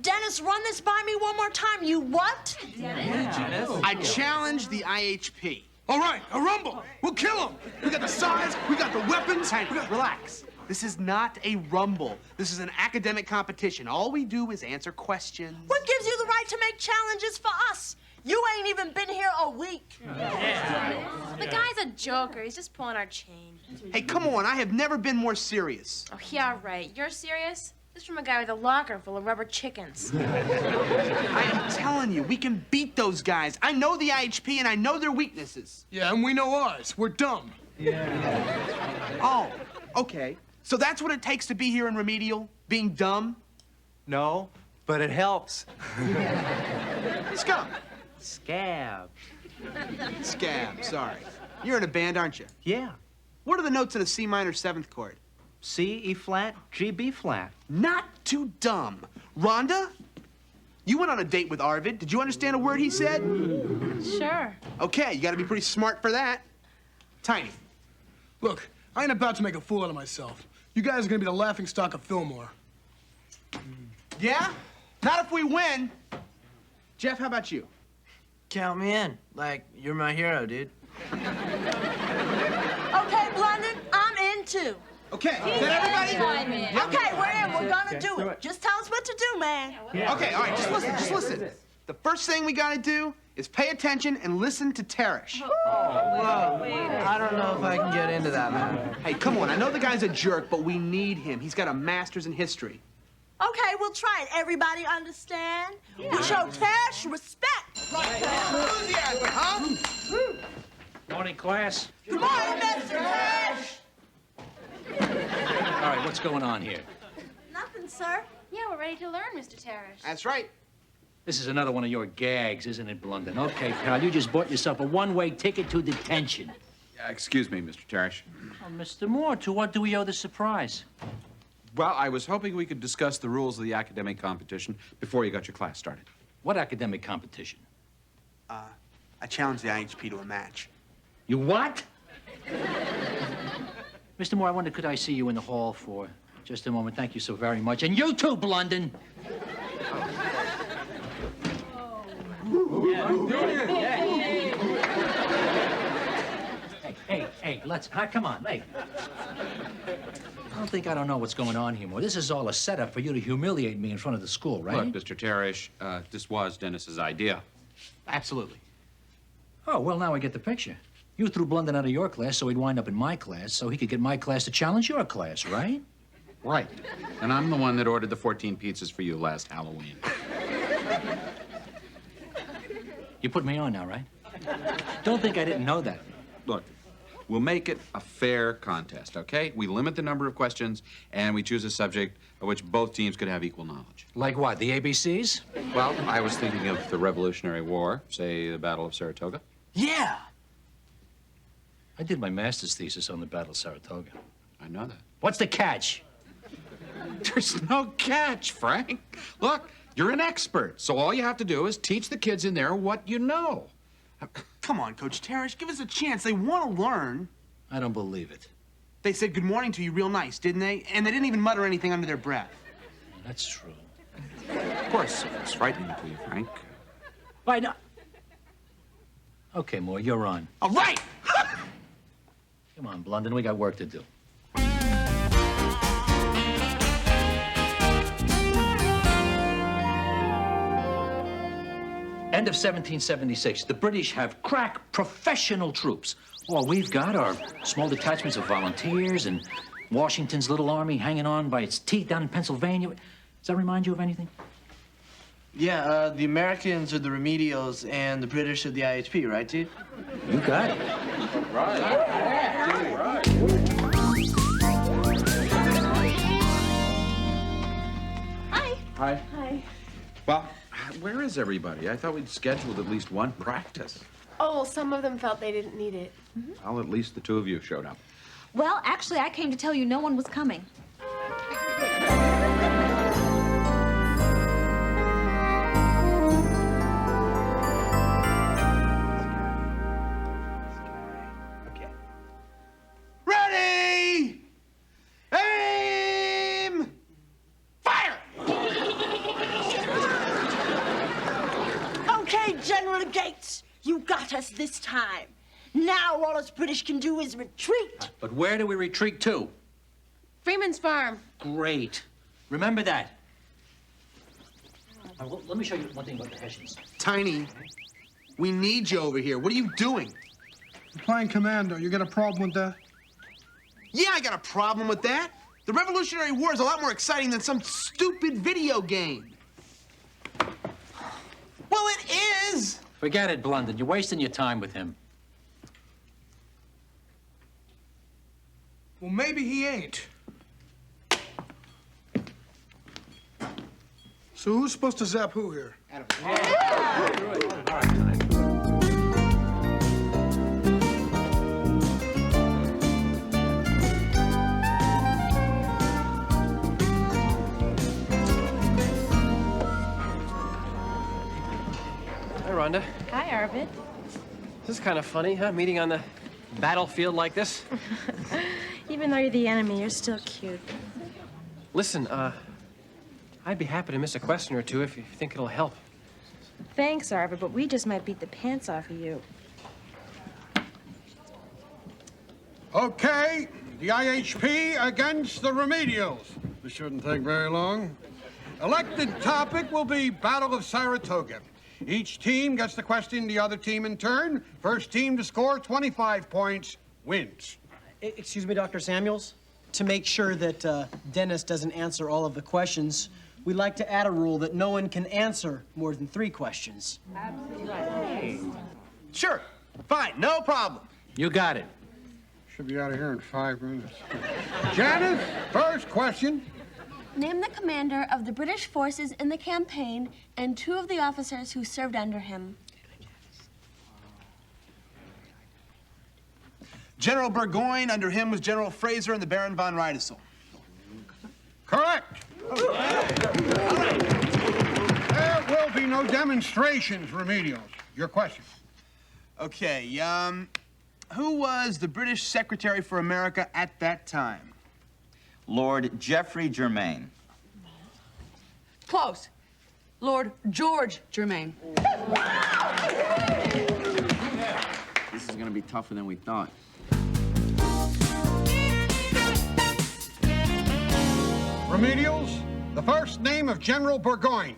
Dennis, run this by me one more time. You what? I challenge the IHP. All right, a rumble. We'll kill him. We got the size, we got the weapons. Relax. This is not a rumble. This is an academic competition. All we do is answer questions. What gives you the right to make challenges for us? You ain't even been here a week. The guy's a joker. He's just pulling our chain. Hey, come on. I have never been more serious. Oh, yeah, right. You're serious? This is from a guy with a locker full of rubber chickens. I am telling you, we can beat those guys. I know the IHP and I know their weaknesses. Yeah, and we know ours. We're dumb. Oh, okay. So that's what it takes to be here in remedial? Being dumb? No, but it helps. Scum. Scab. Scab, sorry. You're in a band, aren't you? Yeah. What are the notes in a C minor 7th chord? C, E flat, G, B flat. Not too dumb. Rhonda? You went on a date with Arvid. Did you understand a word he said? Sure. Okay, you gotta be pretty smart for that. Tiny. Look, I ain't about to make a fool out of myself. You guys are gonna be the laughingstock of Fillmore. Yeah? Not if we win. Jeff, how about you? Count me in. Like, you're my hero, dude. Okay, Blunden, I'm in too. Okay, then everybody... Okay, we're in. We're gonna do it. Just tell us what to do, man. Okay, all right, just listen. The first thing we gotta do is pay attention and listen to Teresh. Whoa. I don't know if I can get into that, man. Hey, come on. I know the guy's a jerk, but we need him. He's got a master's in history. Okay, we'll try it. Everybody understand? We show Teresh respect. Enthusiasm, huh? Morning, class. Good morning, Mr. Teresh. All right, what's going on here? Nothing, sir. Yeah, we're ready to learn, Mr. Teresh. That's right. This is another one of your gags, isn't it, Blunden? Okay, pal, you just bought yourself a one-way ticket to detention. Excuse me, Mr. Teresh. Oh, Mr. Moore, to what do we owe the surprise? Well, I was hoping we could discuss the rules of the academic competition before you got your class started. What academic competition? I challenged the IHP to a match. You what? Mr. Moore, I wonder, could I see you in the hall for just a moment? Thank you so very much. And you too, Blunden. Hey, let's, come on, hey. I don't think I don't know what's going on here, Moore. This is all a setup for you to humiliate me in front of the school, right? Look, Mr. Teresh, this was Dennis's idea. Absolutely. Oh, well, now I get the picture. You threw Blunden out of your class so he'd wind up in my class so he could get my class to challenge your class, right? Right. And I'm the one that ordered the 14 pizzas for you last Halloween. You put me on now, right? Don't think I didn't know that. Look, we'll make it a fair contest, okay? We limit the number of questions, and we choose a subject of which both teams could have equal knowledge. Like what, the ABCs? Well, I was thinking of the Revolutionary War, say the Battle of Saratoga. Yeah! I did my master's thesis on the Battle of Saratoga. I know that. What's the catch? There's no catch, Frank. Look, you're an expert, so all you have to do is teach the kids in there what you know. Come on, Coach Terrace, give us a chance. They want to learn. I don't believe it. They said good morning to you real nice, didn't they? And they didn't even mutter anything under their breath. That's true. Of course, if it's frightening to you, Frank. Why not? Okay, Moore, you're on. All right! Come on, Blunden, we got work to do. End of 1776. The British have crack professional troops. All we've got are small detachments of volunteers and Washington's little army hanging on by its teeth down in Pennsylvania. Does that remind you of anything? Yeah, the Americans are the remedials and the British are the IHP, right, dude? You got it. Hi. Hi. Hi. Well, where is everybody? I thought we'd scheduled at least one practice. Oh, well, some of them felt they didn't need it. Well, at least the two of you showed up. Well, actually, I came to tell you no one was coming. Ready! Aim! Fire! Okay, General Gates, you got us this time. Now all us British can do is retreat. But where do we retreat to? Freeman's Farm. Great. Remember that. Now, let me show you one thing about the Hessians. Tiny, we need you over here. What are you doing? You're playing commando. You got a problem with that? Yeah, I got a problem with that. The Revolutionary War is a lot more exciting than some stupid video game. Well, it is! Forget it, Blunden. You're wasting your time with him. Well, maybe he ain't. So who's supposed to zap who here? Hi, Rhonda. Hi, Arvid. This is kind of funny, huh? Meeting on the battlefield like this. Even though you're the enemy, you're still cute. Listen, I'd be happy to miss a question or two if you think it'll help. Thanks, Arvid, but we just might beat the pants off of you. Okay, the IHP against the remedials. This shouldn't take very long. Elected topic will be Battle of Saratoga. Each team gets to question the other team in turn. First team to score 25 points wins. Excuse me, Dr. Samuels. To make sure that Dennis doesn't answer all of the questions, we'd like to add a rule that no one can answer more than 3 questions. Sure, fine, no problem. You got it. Should be out of here in 5 minutes. Janice, first question. Name the commander of the British forces in the campaign and 2 of the officers who served under him. General Burgoyne, under him was General Fraser and the Baron von Riedesel. Correct. There will be no demonstrations, remedials. Your question. Okay, who was the British Secretary for America at that time? Lord Geoffrey Germain. Close. Lord George Germain. This is gonna be tougher than we thought. Remedials, the first name of General Burgoyne.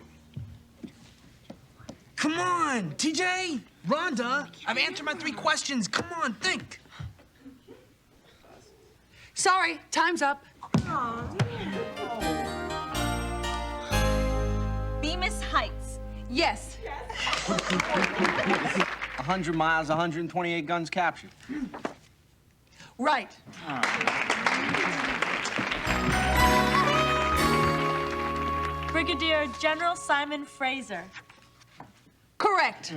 Come on, TJ! Rhonda, I've answered my 3 questions. Come on, think. Sorry, time's up. Bemis Heights. Yes. 100 miles, 128 guns captured. Right. Brigadier General Simon Fraser. Correct.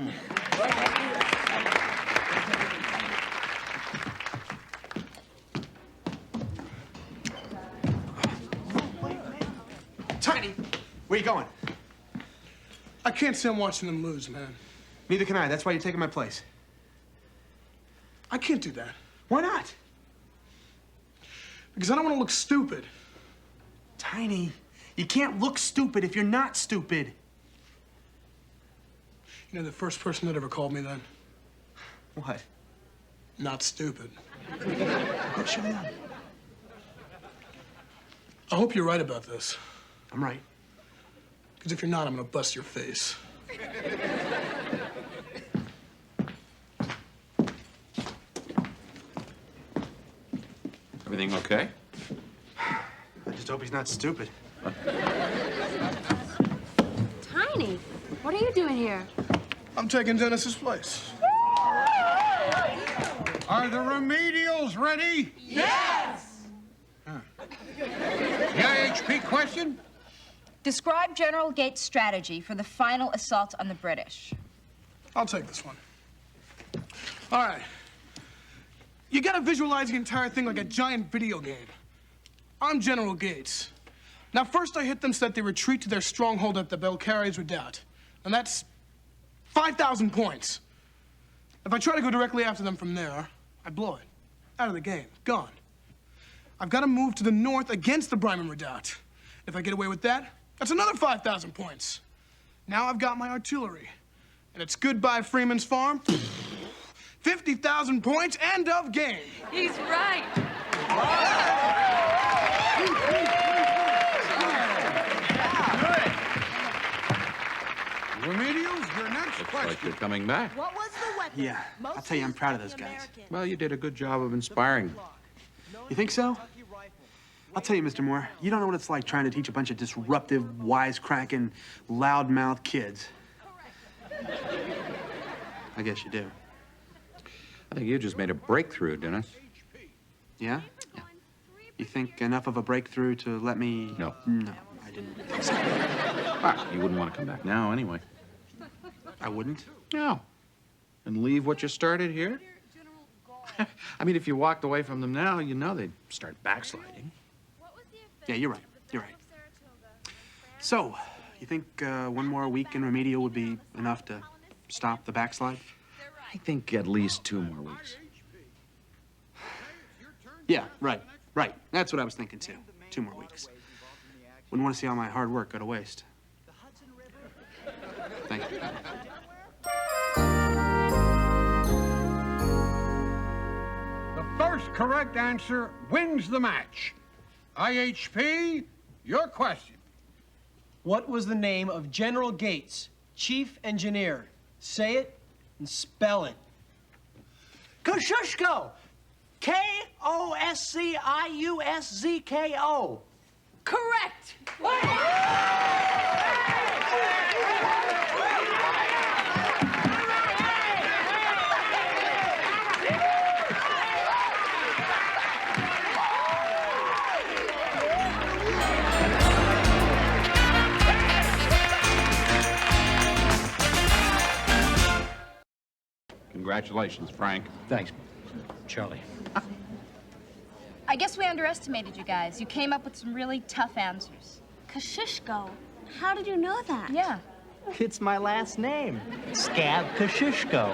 Tiny, where you going? I can't stand watching them lose, man. Neither can I. That's why you're taking my place. I can't do that. Why not? Because I don't want to look stupid. Tiny, you can't look stupid if you're not stupid. You know the first person that ever called me that? What? Not stupid. What should I do? I hope you're right about this. I'm right. Because if you're not, I'm going to bust your face. Everything okay? I just hope he's not stupid. Tiny, what are you doing here? I'm taking Dennis's place. Are the remedials ready? Yes! The IHP question? Describe General Gates' strategy for the final assault on the British. I'll take this one. All right. You gotta visualize the entire thing like a giant video game. I'm General Gates. Now, first I hit them so that they retreat to their stronghold at the Belcarres Redoubt. And that's 5,000 points. If I try to go directly after them from there, I blow it. Out of the game. Gone. I've got to move to the north against the Bremen Redoubt. If I get away with that, that's another 5,000 points. Now I've got my artillery. And it's goodbye Freeman's Farm. 50,000 points, end of game. He's right. Remedials, your next question. Like you're coming back. What was the weapon? Yeah, I'll tell you, I'm proud of those guys. Well, you did a good job of inspiring them. You think so? I'll tell you, Mr. Moore, you don't know what it's like trying to teach a bunch of disruptive, wisecracking, loudmouth kids. I guess you do. I think you just made a breakthrough, Dennis. Yeah? You think enough of a breakthrough to let me... No. No, I didn't think so. Well, you wouldn't want to come back now anyway. I wouldn't? No. And leave what you started here? I mean, if you walked away from them now, you know they'd start backsliding. Yeah, you're right. You're right. So, you think one more week in remedial would be enough to stop the backslide? I think at least 2 more weeks. Yeah, right. Right. That's what I was thinking, too. 2 more weeks. Wouldn't want to see all my hard work go to waste. Thank you. The first correct answer wins the match. IHP, your question. What was the name of General Gates, chief engineer? Say it and spell it. Kosciuszko! Kosciuszko. Correct. Congratulations, Frank. Thanks, Charlie. I guess we underestimated you guys. You came up with some really tough answers. Kosciuszko. How did you know that? Yeah. It's my last name. Scab Kosciuszko.